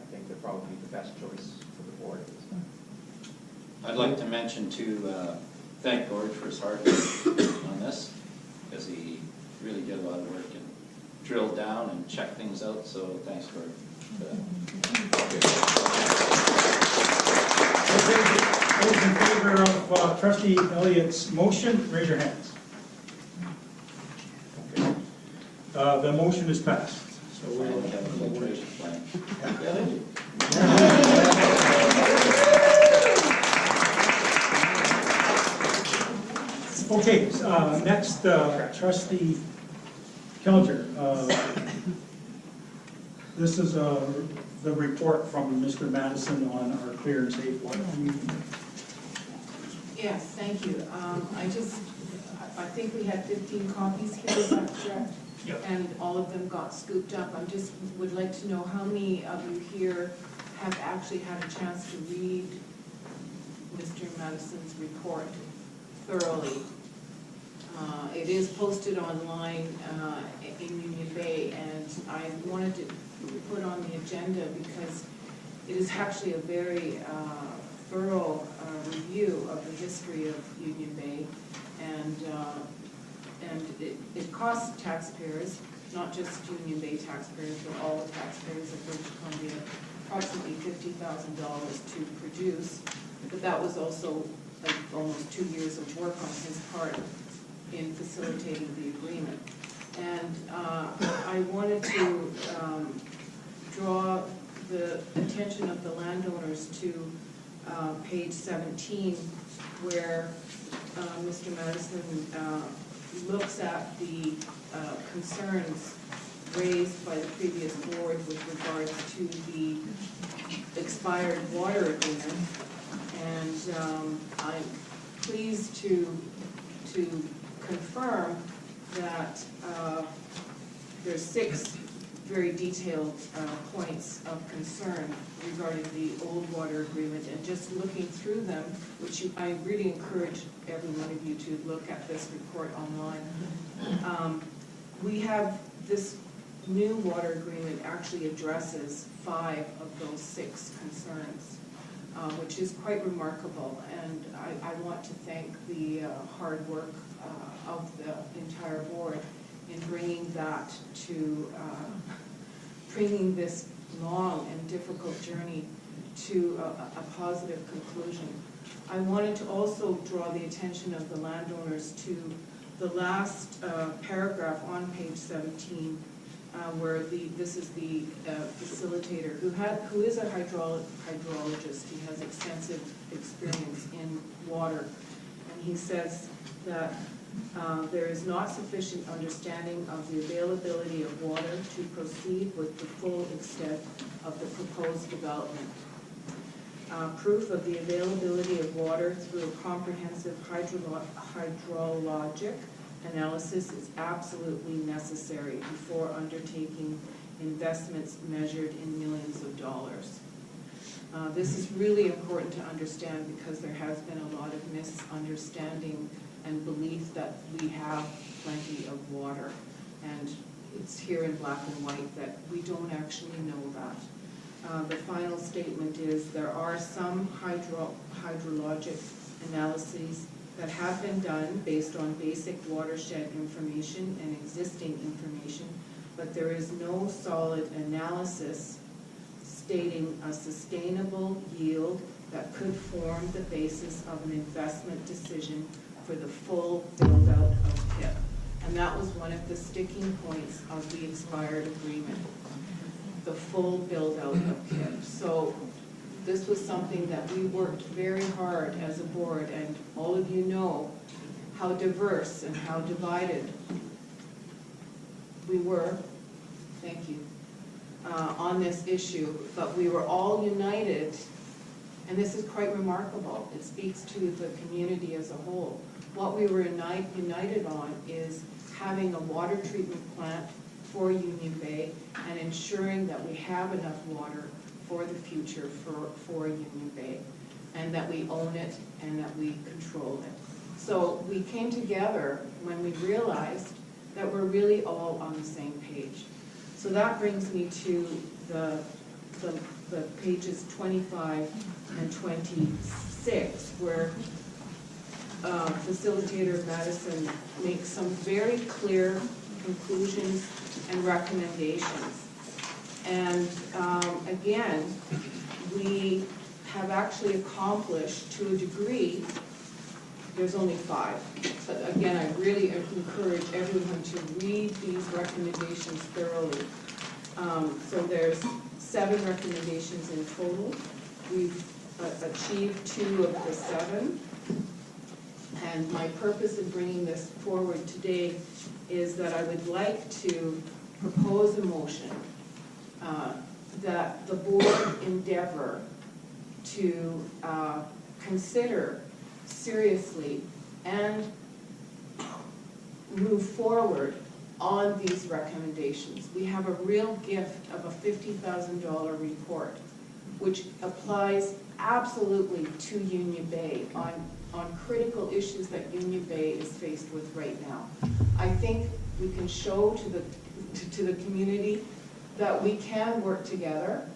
I think they're probably the best choice for the board at this time. I'd like to mention thank Gord for his hard work on this, because he really did a lot of work and drilled down and checked things out, so thanks, Gord, for that. Those in favor of trustee Elliott's motion, raise your hands. Okay. The motion is passed. So we will have a filtration plant. Okay, next, trustee Kelger. This is the report from Mr. Madison on our clear and safe water. Yes, thank you. I think we had 15 copies here, is that correct? Yep. And all of them got scooped up. I just would like to know how many of you here have actually had a chance to read Mr. Madison's report thoroughly. It is posted online in Union Bay, and I wanted to put on the agenda because it is actually a very thorough review of the history of Union Bay, and it costs taxpayers, not just Union Bay taxpayers, but all the taxpayers of British Columbia, approximately $50,000 to produce. But that was also like almost 2 years of work on his part in facilitating the agreement. And I wanted to draw the attention of the landowners to page 17, where Mr. Madison looks at the concerns raised by the previous board with regards to the expired water agreement. And I'm pleased to confirm that there's 6 very detailed points of concern regarding the old water agreement, and just looking through them, which I really encourage every one of you to look at this report online. We have this new water agreement actually addresses 5 of those 6 concerns, which is quite remarkable, and I want to thank the hard work of the entire board in bringing that to bringing this long and difficult journey to a positive conclusion. I wanted to also draw the attention of the landowners to the last paragraph on page 17, where this is the facilitator who is a hydrologist. He has extensive experience in water, and he says that there is not sufficient understanding of the availability of water to proceed with the full extent of the proposed development. Proof of the availability of water through a comprehensive hydrologic analysis is absolutely necessary before undertaking investments measured in millions of dollars. This is really important to understand because there has been a lot of misunderstanding and belief that we have plenty of water, and it's here in black and white that we don't actually know that. The final statement is there are some hydrologic analyses that have been done based on basic watershed information and existing information, but there is no solid analysis stating a sustainable yield that could form the basis of an investment decision for the full build-out of KIP. And that was one of the sticking points of the expired agreement, the full build-out of KIP. So this was something that we worked very hard as a board, and all of you know how diverse and how divided we were, thank you, on this issue. But we were all united, and this is quite remarkable. It speaks to the community as a whole. What we were united on is having a water treatment plant for Union Bay and ensuring that we have enough water for the future for Union Bay, and that we own it and that we control it. So we came together when we realized that we're really all on the same page. So that brings me to the pages 25 and 26, where Facilitator Madison makes some very clear conclusions and recommendations. And again, we have actually accomplished, to a degree, there's only 5. But again, I really encourage everyone to read these recommendations thoroughly. So there's 7 recommendations in total. We've achieved 2 of the 7. And my purpose in bringing this forward today is that I would like to propose a motion that the board endeavor to consider seriously and move forward on these recommendations. We have a real gift of a $50,000 report, which applies absolutely to Union Bay on critical issues that Union Bay is faced with right now. I think we can show to the community that we can work together.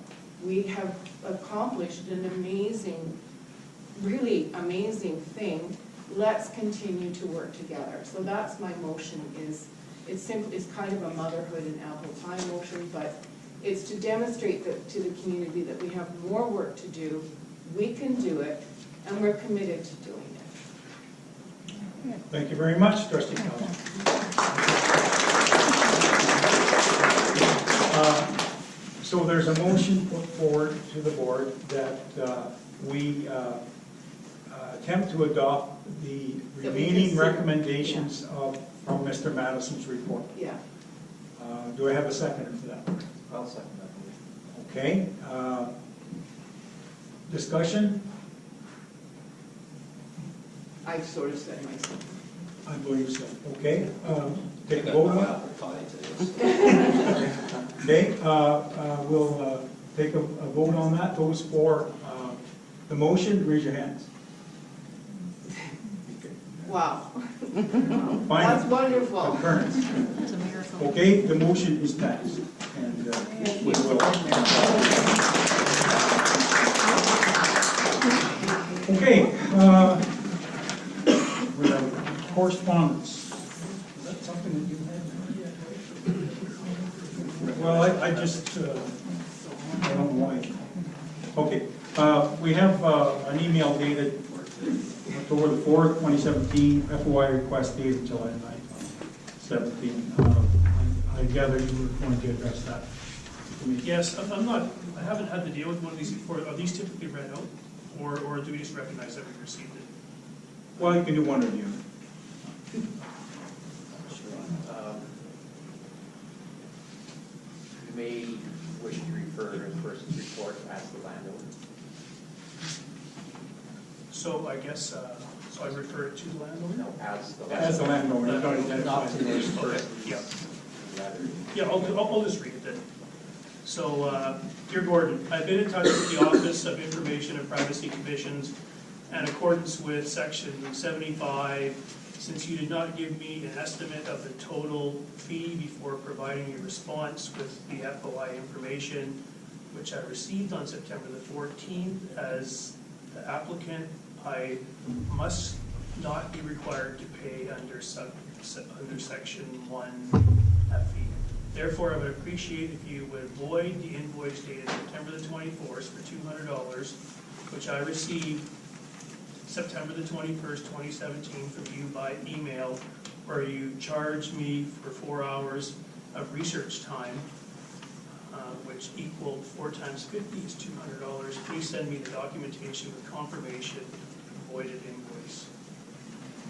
We have accomplished an amazing, really amazing thing. Let's continue to work together. So that's my motion. It's kind of a motherhood and apple pie motion, but it's to demonstrate to the community that we have more work to do, we can do it, and we're committed to doing it. Thank you very much, Trustee Kelly. So there's a motion put forward to the board that we attempt to adopt the remaining recommendations from Mr. Madison's report. Yeah. Do I have a seconder for that? I'll second that. Okay. Discussion? I've sort of said myself. I believe so. Okay. Take a I vote got on my it. apple pie today. Okay, we'll take a vote on that. Those for the motion, raise your hands. Wow. Fine. That's wonderful. Concurrence. It's a miracle. Okay, the motion is passed. And we will. Okay, we have correspondence. Is that something that you had? Well, I just, I don't know why. Okay, we have an email dated October the 4th, 2017, FOI request dated July 9th, 17. I gather you were going to address that. Yes, I haven't had to deal with one of these before. Are these typically read out? Or do we just recognize that we received it? Well, you can do one or the other. You may wish to refer to the person's report as the landowner. So I guess, so I refer it to the landowner? No, as the As the landowner. landowner, you don't identify. Not to this Okay, person. yeah. Rather. Yeah, I'll just read it then. So, Dear Gordon, I've been in touch with the Office of Information and Privacy Commissions in accordance with Section 75, since you did not give me an estimate of the total fee before providing a response with the FOI information, which I received on September the 14th. As the applicant, I must not be required to pay under section 1 FE. Therefore, I would appreciate if you would void the invoice dated September the 24th for $200, which I received September the 21st, 2017 from you by email, where you charged me for 4 hours of research time, which equaled 4 times 50 is $200. Please send me the documentation with confirmation of the voided invoice.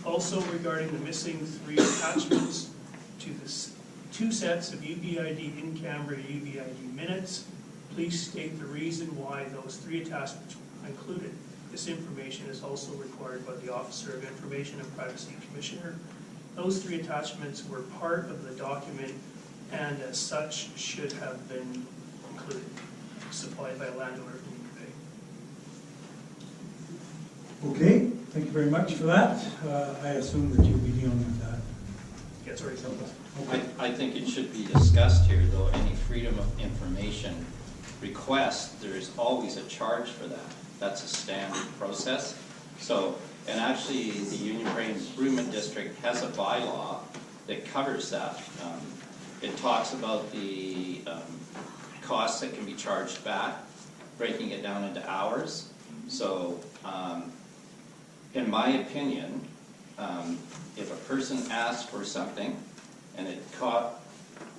Also, regarding the missing 3 attachments to the 2 sets of UBID in-camera UBID minutes, please state the reason why those 3 attachments were included. This information is also required by the Officer of Information and Privacy Commissioner. Those 3 attachments were part of the document and as such should have been included, supplied by a landowner from UBID. Okay, thank you very much for that. I assume that you'll be dealing with that. Yes, already told us. I think it should be discussed here, though, any freedom of information request, there is always a charge for that. That's a standard process. So, and actually, the Union Brain Improvement District has a bylaw that covers that. It talks about the costs that can be charged back, breaking it down into hours. So, in my opinion, if a person asks for something and it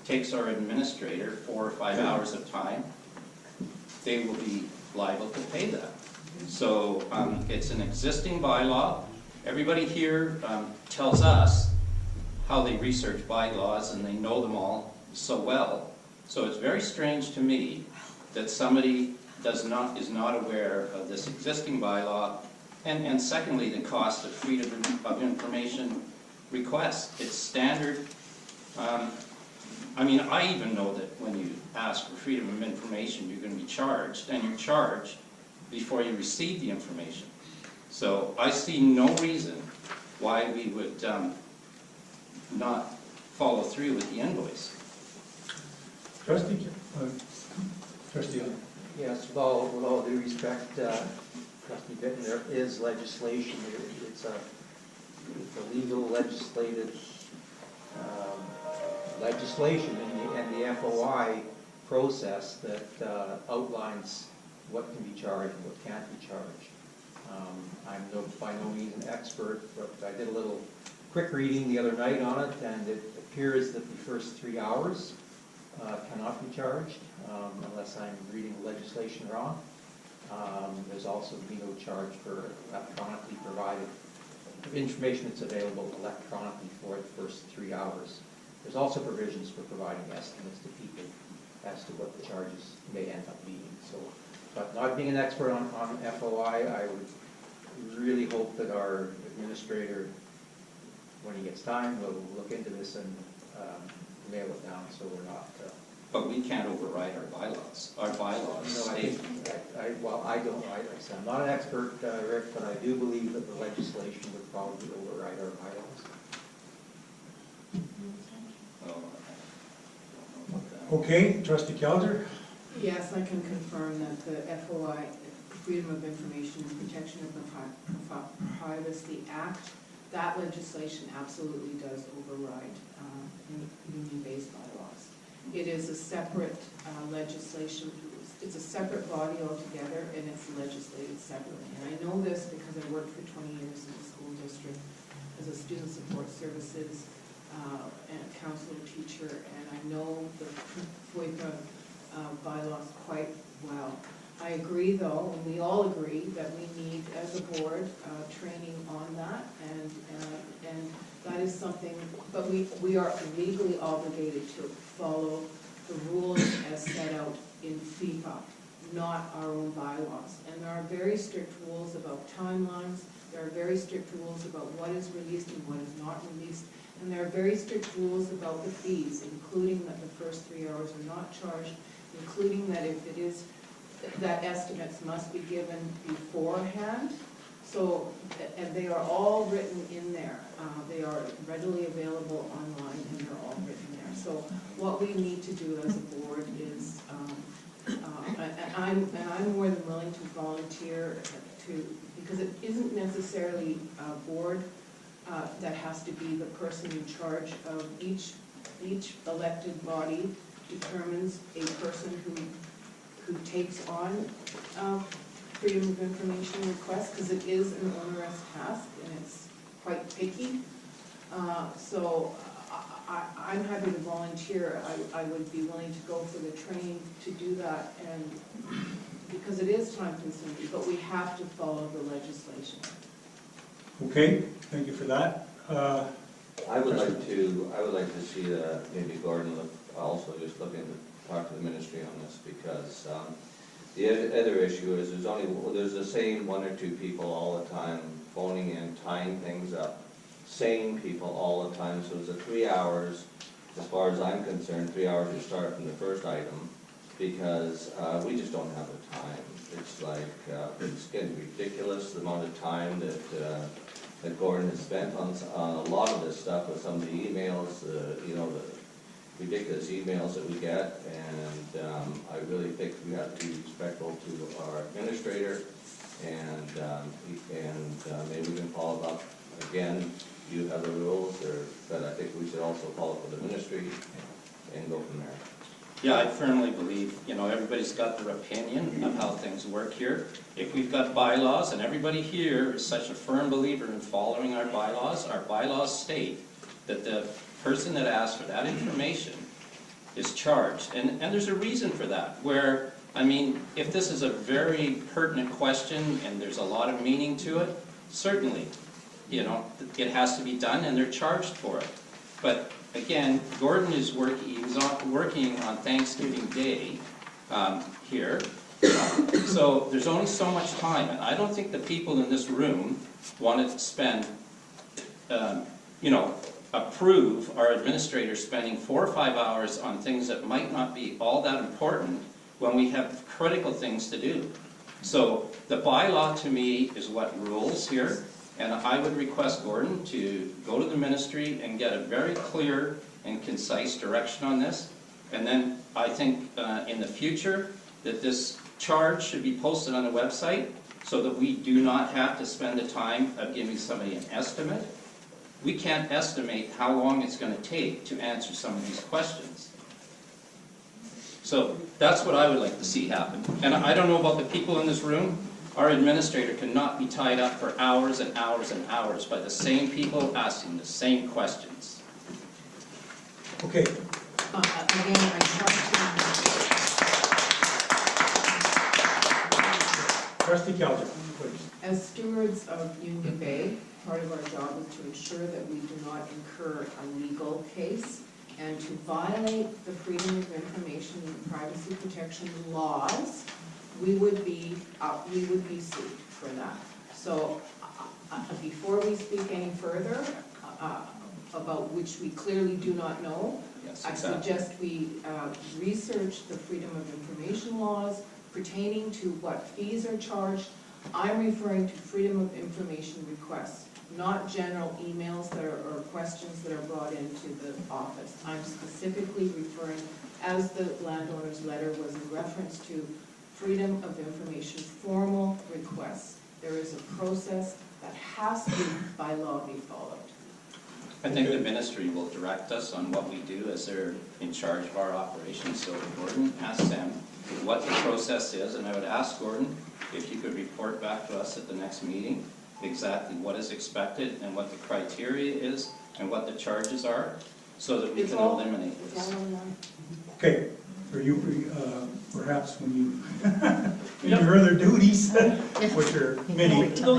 takes our administrator 4 or 5 hours of time, they will be liable to pay that. So it's an existing bylaw. Everybody here tells us how they research bylaws and they know them all so well. So it's very strange to me that somebody is not aware of this existing bylaw, and secondly, the cost of freedom of information requests. It's standard. I mean, I even know that when you ask for freedom of information, you're going to be charged, and you're charged before you receive the information. So I see no reason why we would not follow through with the invoice. Trustee Allen. Yes, with all due respect, Trustee Bitton, there is legislation. It's a legal legislative legislation in the FOI process that outlines what can be charged and what can't be charged. I'm by no means an expert, but I did a little quick reading the other night on it, and it appears that the first 3 hours cannot be charged unless I'm reading the legislation wrong. There's also be no charge for electronically provided information that's available electronically for the first 3 hours. There's also provisions for providing estimates to people as to what the charges may end up being. So, but not being an expert on FOI, I would really hope that our administrator, when he gets time, will look into this and nail it down so we're not... But we can't override our bylaws. Our bylaws No, I state... think, well, I don't, like I said, I'm not an expert, Rick, but I do believe that the legislation would probably override our bylaws. Oh, I don't know about that. Okay, Trustee Kelder. Yes, I can confirm that the FOI, Freedom of Information and Protection of the Privacy Act, that legislation absolutely does override union-based bylaws. It is a separate legislation, it's a separate body altogether, and it's legislated separately. And I know this because I worked for 20 years in the school district as a student support services and a counselor teacher, and I know the FOIPA bylaws quite well. I agree, though, and we all agree, that we need, as a board, training on that, and that is something, but we are legally obligated to follow the rules as set out in FIPA, not our own bylaws. And there are very strict rules about timelines, there are very strict rules about what is released and what is not released, and there are very strict rules about the fees, including that the first 3 hours are not charged, including that if it is, that estimates must be given beforehand. So, and they are all written in there. They are readily available online, and they're all written there. So what we need to do as a board is, and I'm more than willing to volunteer to, because it isn't necessarily a board that has to be the person in charge of each elected body determines a person who takes on freedom of information requests, because it is an onerous task and it's quite picky. So I'm happy to volunteer. I would be willing to go for the training to do that, and because it is time consuming, but we have to follow the legislation. Okay, thank you for that. I would like to see maybe Gordon also just look into, talk to the ministry on this, because the other issue is there's the same one or two people all the time phoning in, tying things up, same people all the time. So it's a 3 hours, as far as I'm concerned, 3 hours to start from the first item, because we just don't have the time. It's like, it's getting ridiculous, the amount of time that Gordon has spent on a lot of this stuff with some of the emails, you know, the ridiculous emails that we get, and I really think we have to be respectful to our administrator, and maybe we can follow up. Again, you have the rules, but I think we should also follow up with the ministry and go from there. Yeah, I firmly believe, you know, everybody's got their opinion of how things work here. If we've got bylaws, and everybody here is such a firm believer in following our bylaws state that the person that asks for that information is charged. And there's a reason for that, where, I mean, if this is a very pertinent question and there's a lot of meaning to it, certainly, you know, it has to be done and they're charged for it. But again, Gordon is working on Thanksgiving Day here, so there's only so much time, and I don't think the people in this room want to spend, you know, approve our administrators spending 4 or 5 hours on things that might not be all that important when we have critical things to do. So the bylaw to me is what rules here. And I would request Gordon to go to the ministry and get a very clear and concise direction on this. And then I think in the future that this charge should be posted on the website so that we do not have to spend the time of giving somebody an estimate. We can't estimate how long it's going to take to answer some of these questions. So that's what I would like to see happen. And I don't know about the people in this room. Our administrator cannot be tied up for hours and hours and hours by the same people asking the same questions. Okay, Again, I Trustee Kelcher, please. as stewards of Union Bay, part of our job is to ensure that we do not incur a legal case and to violate the Freedom of Information and Privacy Protection laws. We would be sued for that. So before we speak any further about which we clearly do not know, Yes, I exactly. suggest we research the Freedom of Information laws pertaining to what fees are charged. I'm referring to Freedom of Information requests, not general emails that are, or questions that are brought into the office. I'm specifically referring, as the landowner's letter was in reference to, Freedom of Information formal requests. There is a process that has to, by law, be followed. I think the ministry will direct us on what we do as they're in charge of our operations. So Gordon, ask them what the process is, and I would ask Gordon if you could report back to us at the next meeting exactly what is expected and what the criteria is and what the charges are, so that we can eliminate this. Okay, for you, perhaps when you, in your other duties, which are many. No,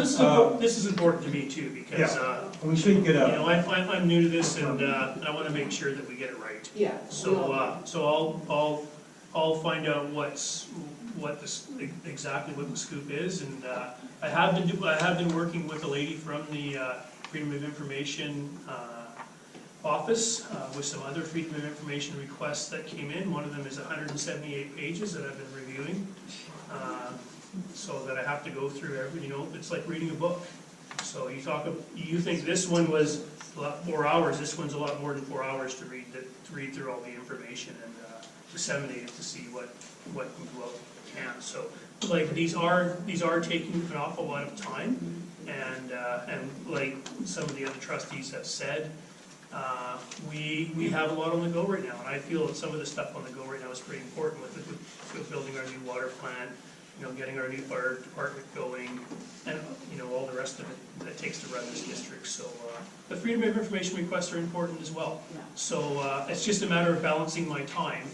this is important to me too, because, We should get you a, know, I'm new to this, and I want to make sure that we get it right. Yeah. So I'll find out exactly what the scoop is, and I have been working with a lady from the Freedom of Information office with some other Freedom of Information requests that came in. One of them is 178 pages that I've been reviewing, so that I have to go through every, you know, it's like reading a book. So you think this one was a lot 4 hours, this one's a lot more than 4 hours to read through all the information, and disseminate it to see what can go out and can't. So, like, these are taking an awful lot of time, and like some of the other trustees have said, we have a lot on the go right now, and I feel that some of the stuff on the go right now is pretty important with building our new water plant, getting our new fire department going, and, all the rest of it that it takes to run this district. So, the freedom of information requests are important as well. Yeah. So, it's just a matter of balancing my time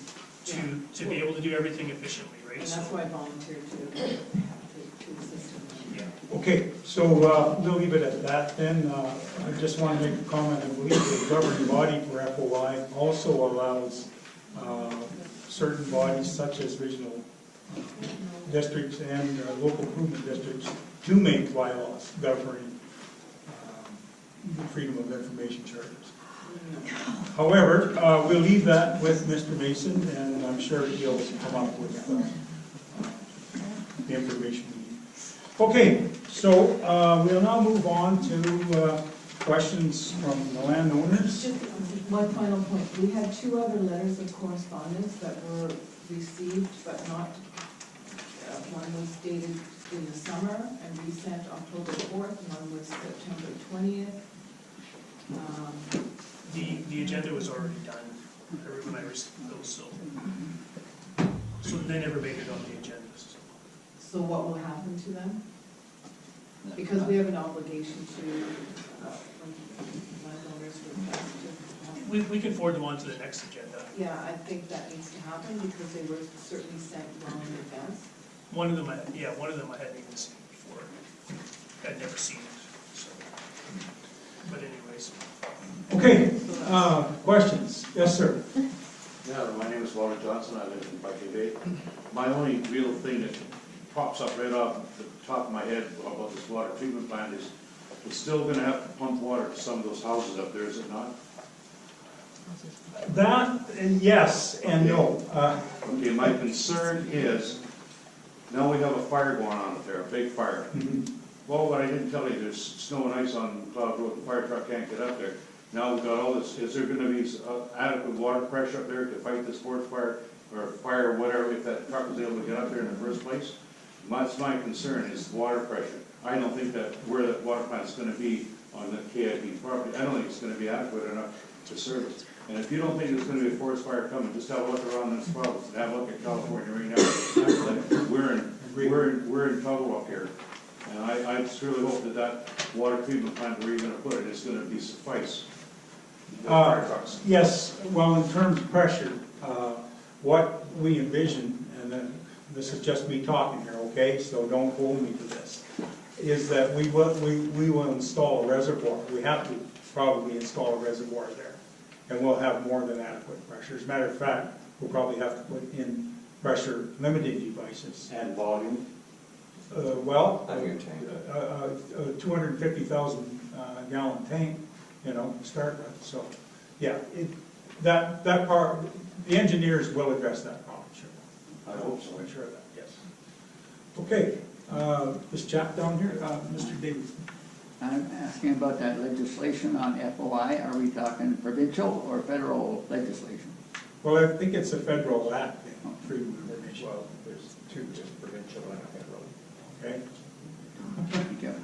to be able to do everything efficiently, right? And that's why I volunteered to assist in that. Yeah. Okay, so we'll leave it at that then. I just want to make a comment. I believe the governing body for FOI also allows certain bodies such as regional districts and local improvement districts to make bylaws governing the freedom of information charters. However, we'll leave that with Mr. Mason, and I'm sure he'll come up with the information we need. Okay, so we'll now move on to questions from the landowners. Just one final point, we had 2 other letters of correspondence that were received but not, one was dated in the summer and resent October 4th, one was September 20th. The agenda was already done when I received those, so they never made it on the agenda. So what will happen to them? Because we have an obligation to, landowners request to. We can forward them on to the next agenda. Yeah, I think that needs to happen because they were certainly sent well in advance. One of them I hadn't even seen before. I'd never seen it, so. But anyways. Okay, questions? Yes, sir. Yeah, my name is Walter Johnson, I live in Bucky Bay. My only real thing that pops up right off the top of my head about this water treatment plant is it's still gonna have to pump water to some of those houses up there, is it not? That, and yes and no. Okay, my concern is, now we have a fire going on up there, a big fire. Well, what I didn't tell you, there's snow and ice on Cloud Road, the fire truck can't get up there. Now we've got all this, is there gonna be adequate water pressure up there to fight this forest fire, or fire, whatever, if that truck was able to get up there in the first place? That's my concern, is water pressure. I don't think that where that water plant's gonna be on the KIP property, I don't think it's gonna be adequate enough to service. And if you don't think there's gonna be a forest fire coming, just have a look around this province, and have a look at California right now. We're in trouble up here. And I just really hope that water treatment plant, where you're gonna put it, is gonna be suffice. Fire trucks. Yes, well, in terms of pressure, what we envision, and then this is just me talking here, okay, so don't hold me to this, is that we will install a reservoir. We have to probably install a reservoir there, and we'll have more than adequate pressure. As a matter of fact, we'll probably have to put in pressure limiting devices. And volume. Well, Out of your tank. a 250,000 gallon tank, to start with. So, yeah, that part, the engineers will address that problem, sure. I hope so. I'm sure of that, yes. Okay, this chap down here, Mr. Davis. I'm asking about that legislation on FOI. Are we talking provincial or federal legislation? Well, I think it's a federal act, freedom of information. Well, there's 2, there's provincial and federal. Okay? Thank you.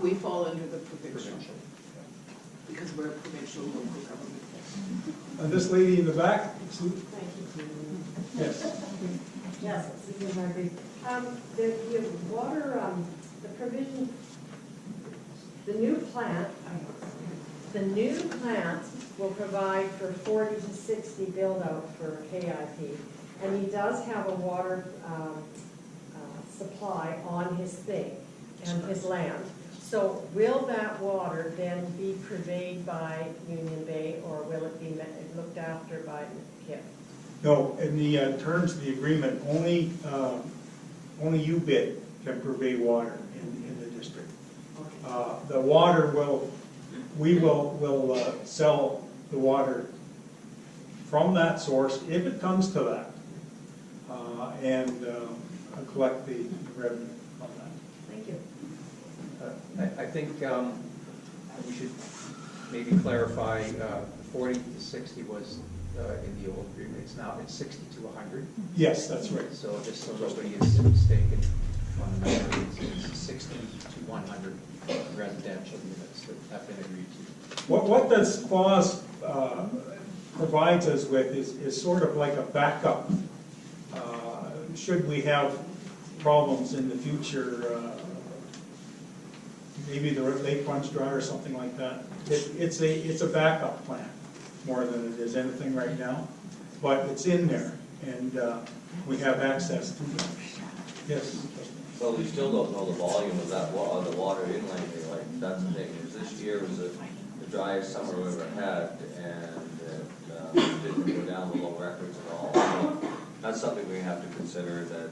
We fall under the provincial, Provincial. because we're a provincial local government. And this lady in the back, Sue? Thank you. Yes. Yes, Susan Harvey. The water, the provision, the new plant will provide for 40 to 60 build out for KIP. And he does have a water supply on his thing and his land. So will that water then be purveyed by Union Bay, or will it be looked after by KIP? No, in the terms of the agreement, only UBID can purvey water in the district. The water we will sell the water from that source, if it comes to that, and collect the revenue from that. Thank you. I think we should maybe clarify, 40 to 60 was in the old agreement, it's 60 to 100. Yes, that's right. So just so nobody is mistaken on the number, it's 60 to 100 residential units that have been agreed to. What this clause provides us with is sort of like a backup. Should we have problems in the future, maybe the lake runs dry or something like that. It's a backup plan more than it is anything right now, but it's in there, and we have access to it. Yes? Well, we still don't know the volume of that the water inland, like, that's the thing, is this year was the driest summer we ever had, and it didn't go down below records at all. So that's something we have to consider, that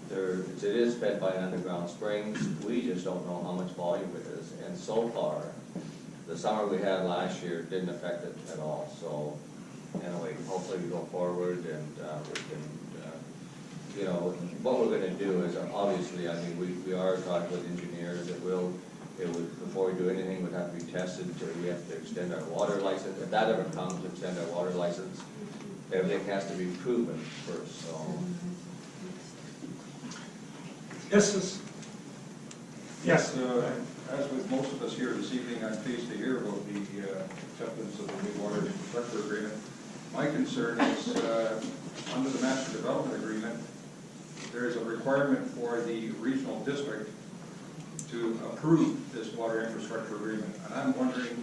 it is fed by underground springs. We just don't know how much volume it is, and so far, the summer we had last year didn't affect it at all. So anyway, hopefully we go forward and we can, you know, what we're going to do is, obviously, I mean, we are talking with engineers. It would, before we do anything, would have to be tested. We have to extend our water license. If that ever comes, extend our water license. Everything has to be proven first, so. Yes. As with most of us here this evening, I'm pleased to hear about the acceptance of the new water infrastructure agreement. My concern is, under the master development agreement, there is a requirement for the regional district to approve this water infrastructure agreement. And I'm wondering,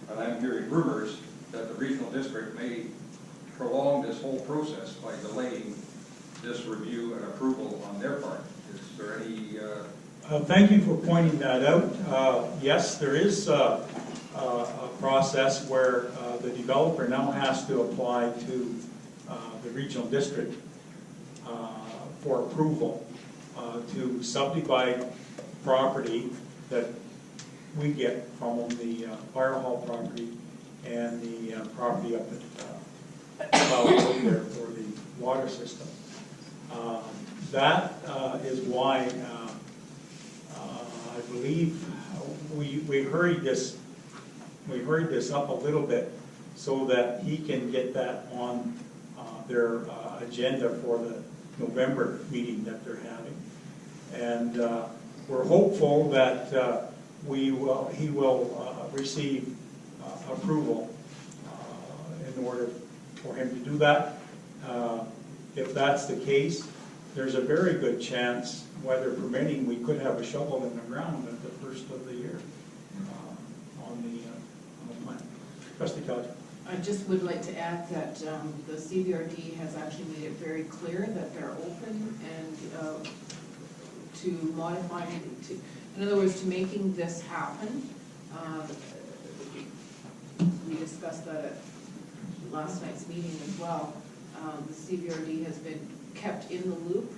and I'm hearing rumors, that the regional district may prolong this whole process by delaying this review and approval on their part. Is there any... Thank you for pointing that out. Yes, there is a process where the developer now has to apply to the regional district for approval to subdivide property that we get from the fire hall property and the property up at there for the water system. That is why I believe we hurried this up a little bit so that he can get that on their agenda for the November meeting that they're having. And we're hopeful that he will receive approval in order for him to do that. If that's the case, there's a very good chance, weather permitting, we could have a shovel in the ground at the first of the year on the plant. Trustee Kelly. I just would like to add that the CVRD has actually made it very clear that they're open and to modifying, in other words, to making this happen. We discussed that at last night's meeting as well. The CVRD has been kept in the loop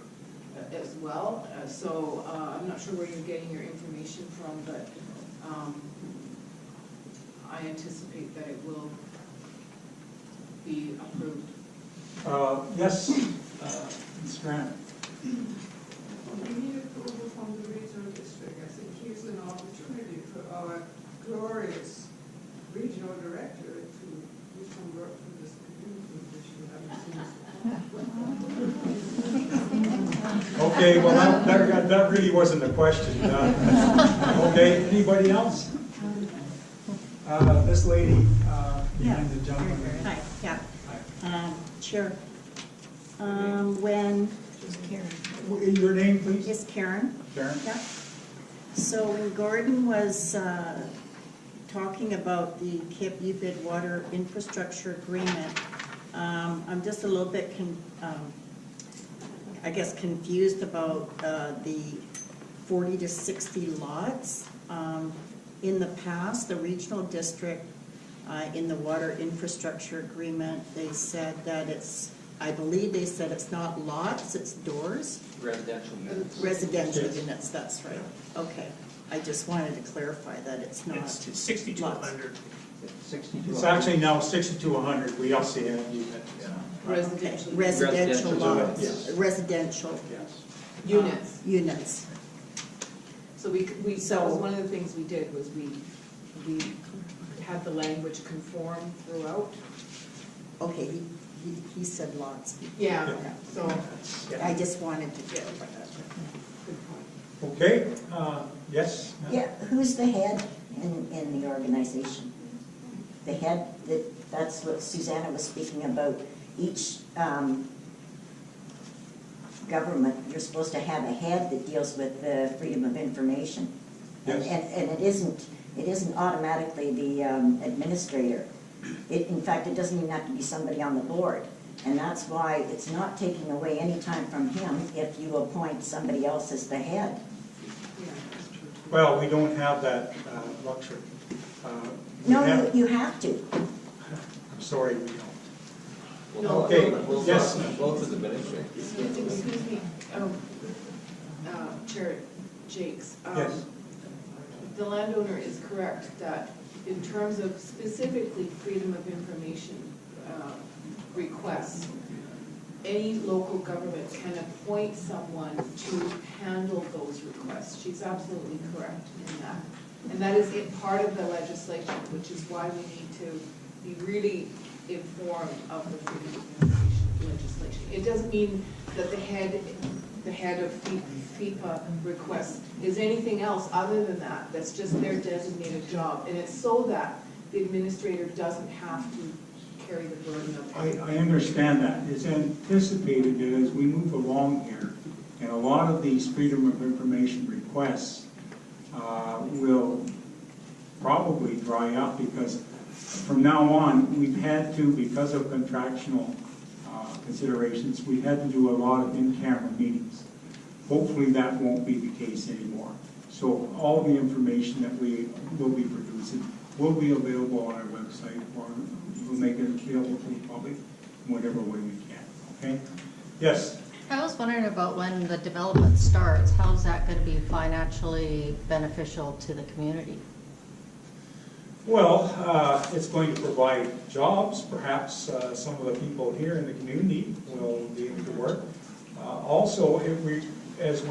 as well, so I'm not sure where you're getting your information from, but I anticipate that it will be approved. Yes, Ms. Grant. We need approval from the regional district. I think here's an opportunity for our glorious regional director to do some work for this community, which we haven't seen. Okay, well, that really wasn't a question. Okay, anybody else? This lady behind the gentleman. Hi, yeah. Sure. When... Your name, please? It's Karen. Karen? Yeah. So when Gordon was talking about the KIP UBID water infrastructure agreement, I'm just a little bit, I guess, confused about the 40 to 60 lots. In the past, the regional district, in the water infrastructure agreement, they said that it's, I believe they said it's not lots, it's doors. Residential units. Residential units, that's right. Okay. I just wanted to clarify that it's not. It's 60 to lots. 100. 60 to It's 100. actually now 60 to 100. We also have units. Residential Residential lots. Yes. Residential Yes. units. Units. So that was one of the things we did, was we had the language conform throughout. Okay, he said lots. Yeah, so, I just wanted to yeah, clarify that. good point. Okay, yes? ma'am? Yeah, who's the head in the organization? The head, that's what Susanna was speaking about. Each government, you're supposed to have a head that deals with the freedom of information. Yes. And it isn't automatically the administrator. In fact, it doesn't even have to be somebody on the board. And that's why it's not taking away any time from him if you appoint somebody else as the head. Yeah, that's true. Well, we don't have that luxury. We No, have- you have to. I'm sorry, we don't. No, Okay, We'll yes. both of the administrators. Excuse me, Chair Jakes. Yes. The landowner is correct that in terms of specifically freedom of information requests, any local government can appoint someone to handle those requests. She's absolutely correct in that. And that is part of the legislation, which is why we need to be really informed of the freedom of information legislation. It doesn't mean that the head of FIPA requests is anything else other than that. That's just their designated job. And it's so that the administrator doesn't have to carry the burden of it. I understand that. It's anticipated that as we move along here, and a lot of these freedom of information requests will probably dry up, because from now on, we've had to, because of contractual considerations, we've had to do a lot of in-camera meetings. Hopefully that won't be the case anymore. So all the information that we will be producing will be available on our website, or we'll make it available to the public in whatever way we can, okay? Yes? I was wondering about when the development starts, how's that going to be financially beneficial to the community? Well, it's going to provide jobs. Perhaps some of the people here in the community will be able to work. Also, as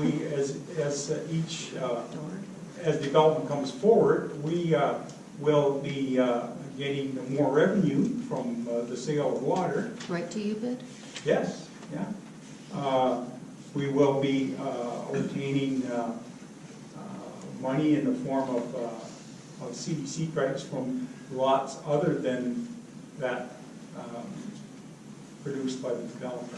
development comes forward, we will be getting more revenue from the sale of water. Right to UBID? Yes, yeah. We will be obtaining money in the form of CDC credits from lots other than that produced by the developer.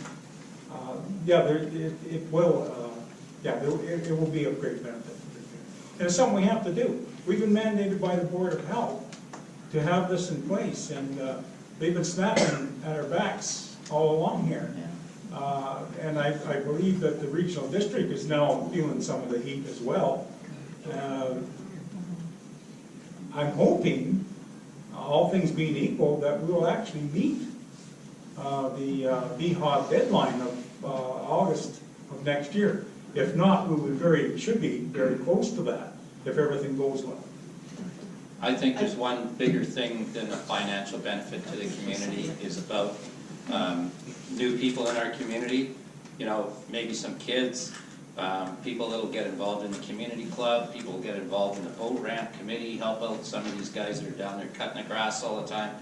Yeah, it will be of great benefit to the community. And it's something we have to do. We've been mandated by the Board of Health to have this in place, and they've been snapping at our backs all along here. And I believe that the regional district is now feeling some of the heat as well. I'm hoping, all things being equal, that we will actually meet the BHOD deadline of August of next year. If not, we should be very close to that if everything goes well. I think there's one bigger thing than the financial benefit to the community is about new people in our community, you know, maybe some kids, people that'll get involved in the community club, people will get involved in the boat ramp committee, help out some of these guys that are down there cutting the grass all the time.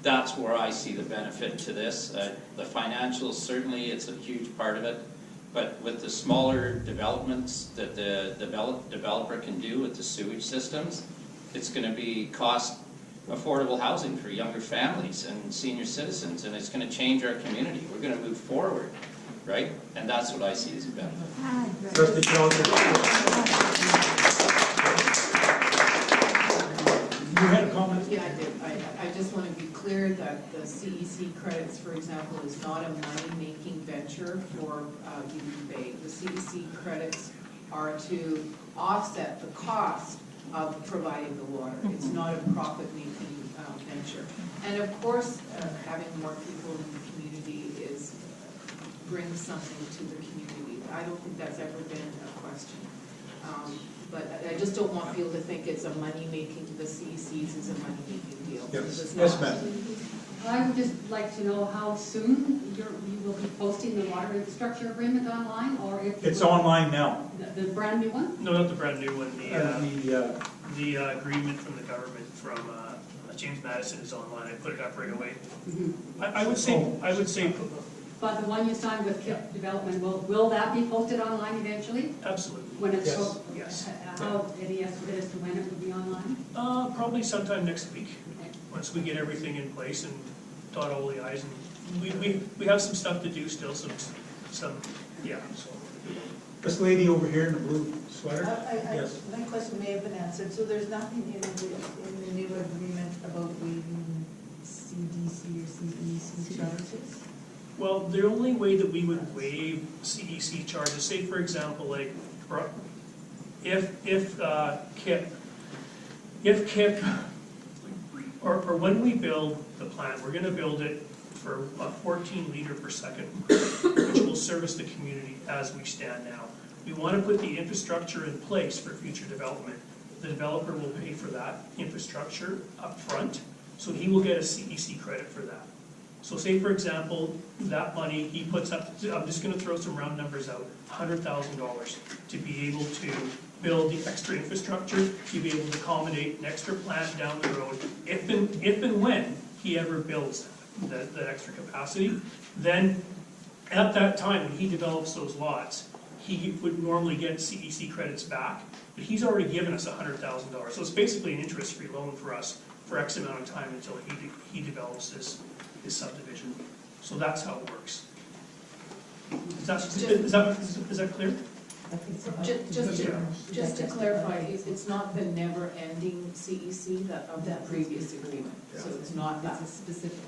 That's where I see the benefit to this. The financials, certainly it's a huge part of it, but with the smaller developments that the developer can do with the sewage systems, it's going to be cost affordable housing for younger families and senior citizens, and it's going to change our community. We're going to move forward, right? And that's what I see as a benefit. Trustee Johnson. You had a comment? Yeah, I did. I just want to be clear that the CEC credits, for example, is not a money-making venture for UBID. The CEC credits are to offset the cost of providing the water. It's not a profit-making venture. And of course, having more people in the community brings something to the community. I don't think that's ever been a question. But I just don't want people to think it's a money-making, the CECs is a money-making deal. Yes, yes, ma'am. I would just like to know how soon you will be posting the water infrastructure agreement online, or if It's online now. The brand new one? No, not the brand new one, the agreement from the government from James Madison is online, I put it up right away. Mhm. I would say, But the one you signed with KIP Development, will that be posted online eventually? absolutely. When it's, Yes. Yes. how, any estimate as to when it will be online? Probably sometime next week, once we get everything in place and dot all the i's. And we have some stuff to do still, some, yeah, so. This lady over here in the blue sweater? Yes. My question may have been answered, so there's nothing in the new agreement about waiving CDC or CEC charges? Well, the only way that we would waive CEC charges, say for example, like, if KIP, or when we build the plant, we're gonna build it for a 14 liter per second, which will service the community as we stand now. We wanna put the infrastructure in place for future development. The developer will pay for that infrastructure up front, so he will get a CEC credit for that. So say, for example, that money he puts up, I'm just gonna throw some round numbers out, $100,000 to be able to build the extra infrastructure, to be able to accommodate an extra plant down the road, if and when he ever builds that extra capacity, then at that time, when he develops those lots, he would normally get CEC credits back, but he's already given us $100,000. So it's basically an interest-free loan for us for X amount of time until he develops this subdivision. So that's how it works. Is that clear? Just to clarify, it's not the never-ending CEC of that previous agreement, so it's not that. It's a specific.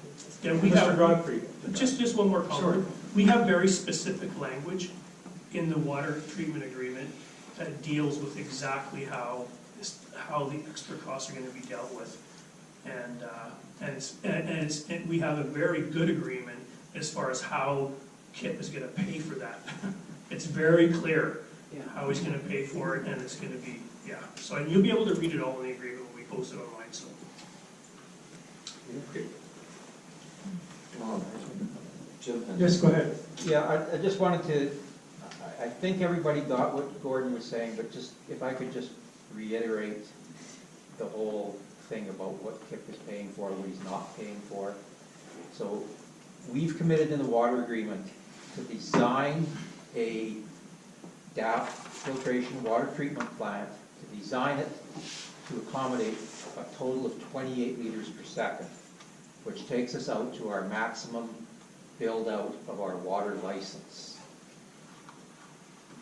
Yeah, we Mr. have, Godfrey. just one more comment. We have very specific language in the water treatment agreement that deals with exactly how the extra costs are gonna be dealt with. And we have a very good agreement as far as how KIP is gonna pay for that. It's very clear how he's gonna pay for it, and it's gonna be, yeah. So, and you'll be able to read it all in the agreement when we post it online, so. Okay. Jim? Yes, go ahead. Yeah, I just wanted to, I think everybody got what Gordon was saying, but just, if I could just reiterate the whole thing about what KIP is paying for, what he's not paying for. So, we've committed in the water agreement to design a DAP filtration water treatment plant, to design it to accommodate a total of 28 liters per second, which takes us out to our maximum build-out of our water license.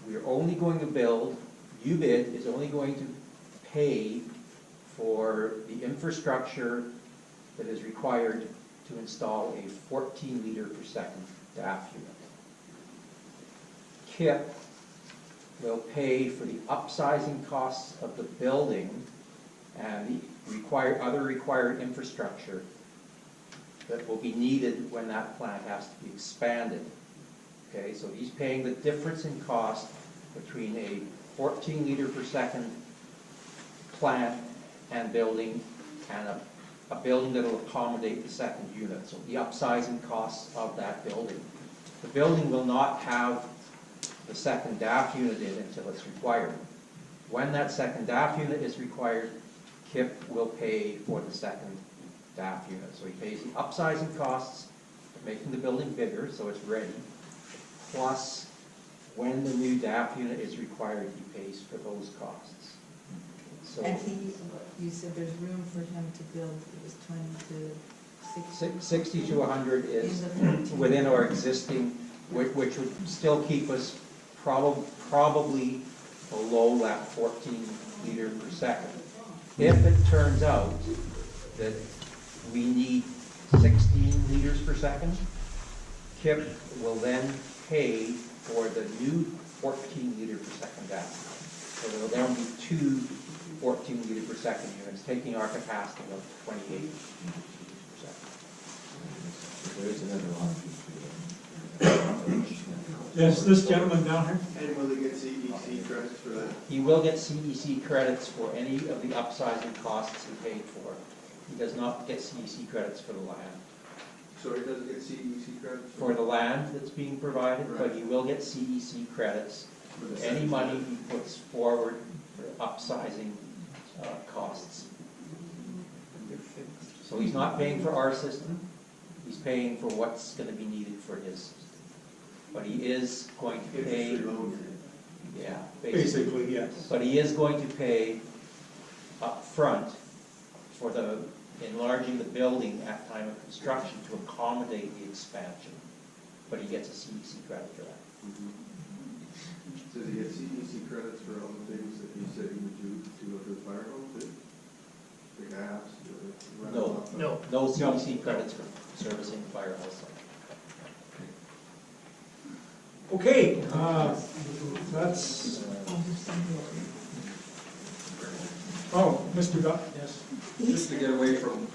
We're only going to build, UBID is only going to pay for the infrastructure that is required to install a 14 liter per second DAF unit. KIP will pay for the upsizing costs of the building and the other required infrastructure that will be needed when that plant has to be expanded. Okay, so he's paying the difference in cost between a 14 liter per second plant and building and a building that will accommodate the second unit. So the upsizing costs of that building. The building will not have the second DAF unit in until it's required. When that second DAF unit is required, KIP will pay for the second DAF unit. So he pays the upsizing costs of making the building bigger so it's ready, plus when the new DAF unit is required, he pays for those costs. So And you said there's room for him to build, it was 20 to 60? 60 to 100 is In the 14. within our existing, which would still keep us probably below that 14 liter per second. If it turns out that we need 16 liters per second, KIP will then pay for the new 14 liter per second DAF. So there will then be two 14 liter per second units, taking our capacity up to 28 liters per second. There is another option. Yes, this gentleman down here. And will they get CEC credits for that? He will get CEC credits for any of the upsizing costs he paid for. He does not get CEC credits for the land. So he doesn't get CEC credits? For the land that's being provided, but he will get CEC credits for any money he puts forward for upsizing costs. So he's not paying for our system, he's paying for what's gonna be needed for his system. But he is going to pay, yeah, Basically, yes. but he is going to pay upfront for the enlarging the building at time of construction to accommodate the expansion. But he gets a CEC credit for that. Does he get CEC credits for all the things that he said he would do with the fire hall too? The gas, the No, No. no CEC credits for servicing the firehouse. Okay, that's, oh, Mr. Duff, yes. Just to get away from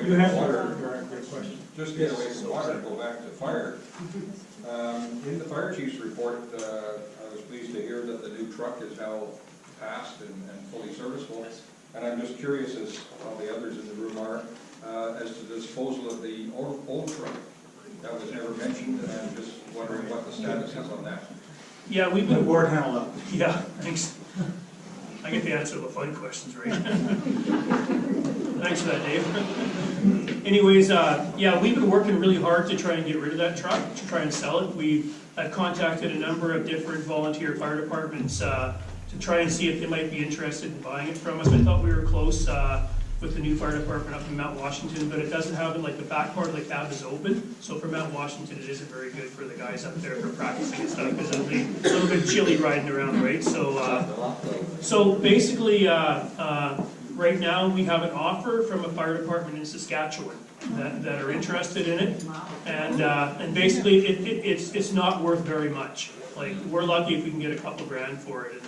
You have water, your question. just to get away from water, go back to fire. In the fire chief's report, I was pleased to hear that the new truck is now passed and fully serviceable. And I'm just curious, as all the others in the room are, as to the disposal of the old truck. That was never mentioned, and I'm just wondering what the status is on that. Yeah, we've The been, board handle up. yeah, thanks. I get to answer the fun questions, right? Thanks for that, Dave. Anyways, yeah, we've been working really hard to try and get rid of that truck, to try and sell it. I've contacted a number of different volunteer fire departments to try and see if they might be interested in buying it from us. I thought we were close with the new fire department up in Mount Washington, but it doesn't have it, like the back part of the cab is open. So for Mount Washington, it isn't very good for the guys up there for practicing and stuff, because it'll be a little bit chilly riding around, right? So basically, right now, we have an offer from a fire department in Saskatchewan that are interested in it. And basically, it's not worth very much. Like, we're lucky if we can get a couple grand for it,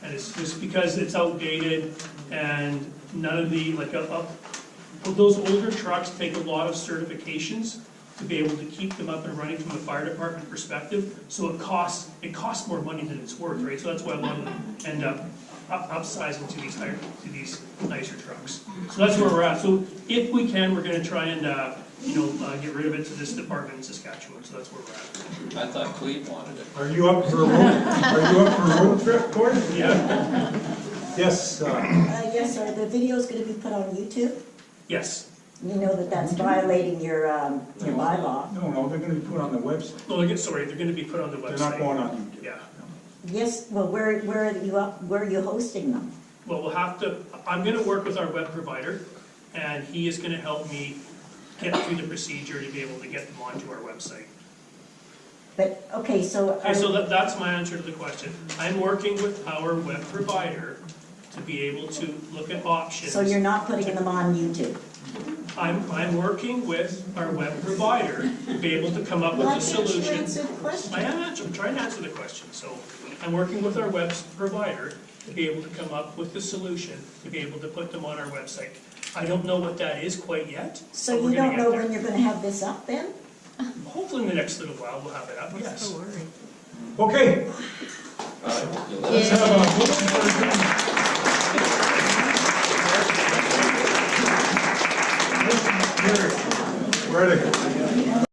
and it's just because it's outdated, and none of the, like, those older trucks take a lot of certifications to be able to keep them up and running from a fire department perspective, so it costs more money than it's worth, right? So that's why a lot of them end up upsizing to these nicer trucks. So that's where we're at. So if we can, we're gonna try and, get rid of it to this department in Saskatchewan, so that's where we're at. I thought Cleve wanted it. Are you up for a road trip, Gordon? Yeah, Yes, Yes, sir, the video's gonna be put on YouTube. yes. You know that that's violating your bylaw. no, they're gonna be put on the website. Well, they're gonna be put on the website. They're not going on YouTube. Yeah. Yes, well, where are you hosting them? Well, I'm gonna work with our web provider, and he is gonna help me get through the procedure to be able to get them onto our website. But, okay, so. Okay, so that's my answer to the question. I'm working with our web provider to be able to look at options. So you're not putting them on YouTube? I'm working with our web provider to be able to come up with a solution. Well, I answer the question. I'm trying to answer the question. So I'm working with our web provider to be able to come up with the solution to be able to put them on our website. I don't know what that is quite yet. So but we're you gonna don't get know there. when you're gonna have this up then? Hopefully in the next little while we'll have it up, yes. Okay. Let's have a motion for adjournment. Motion carried. We're ready.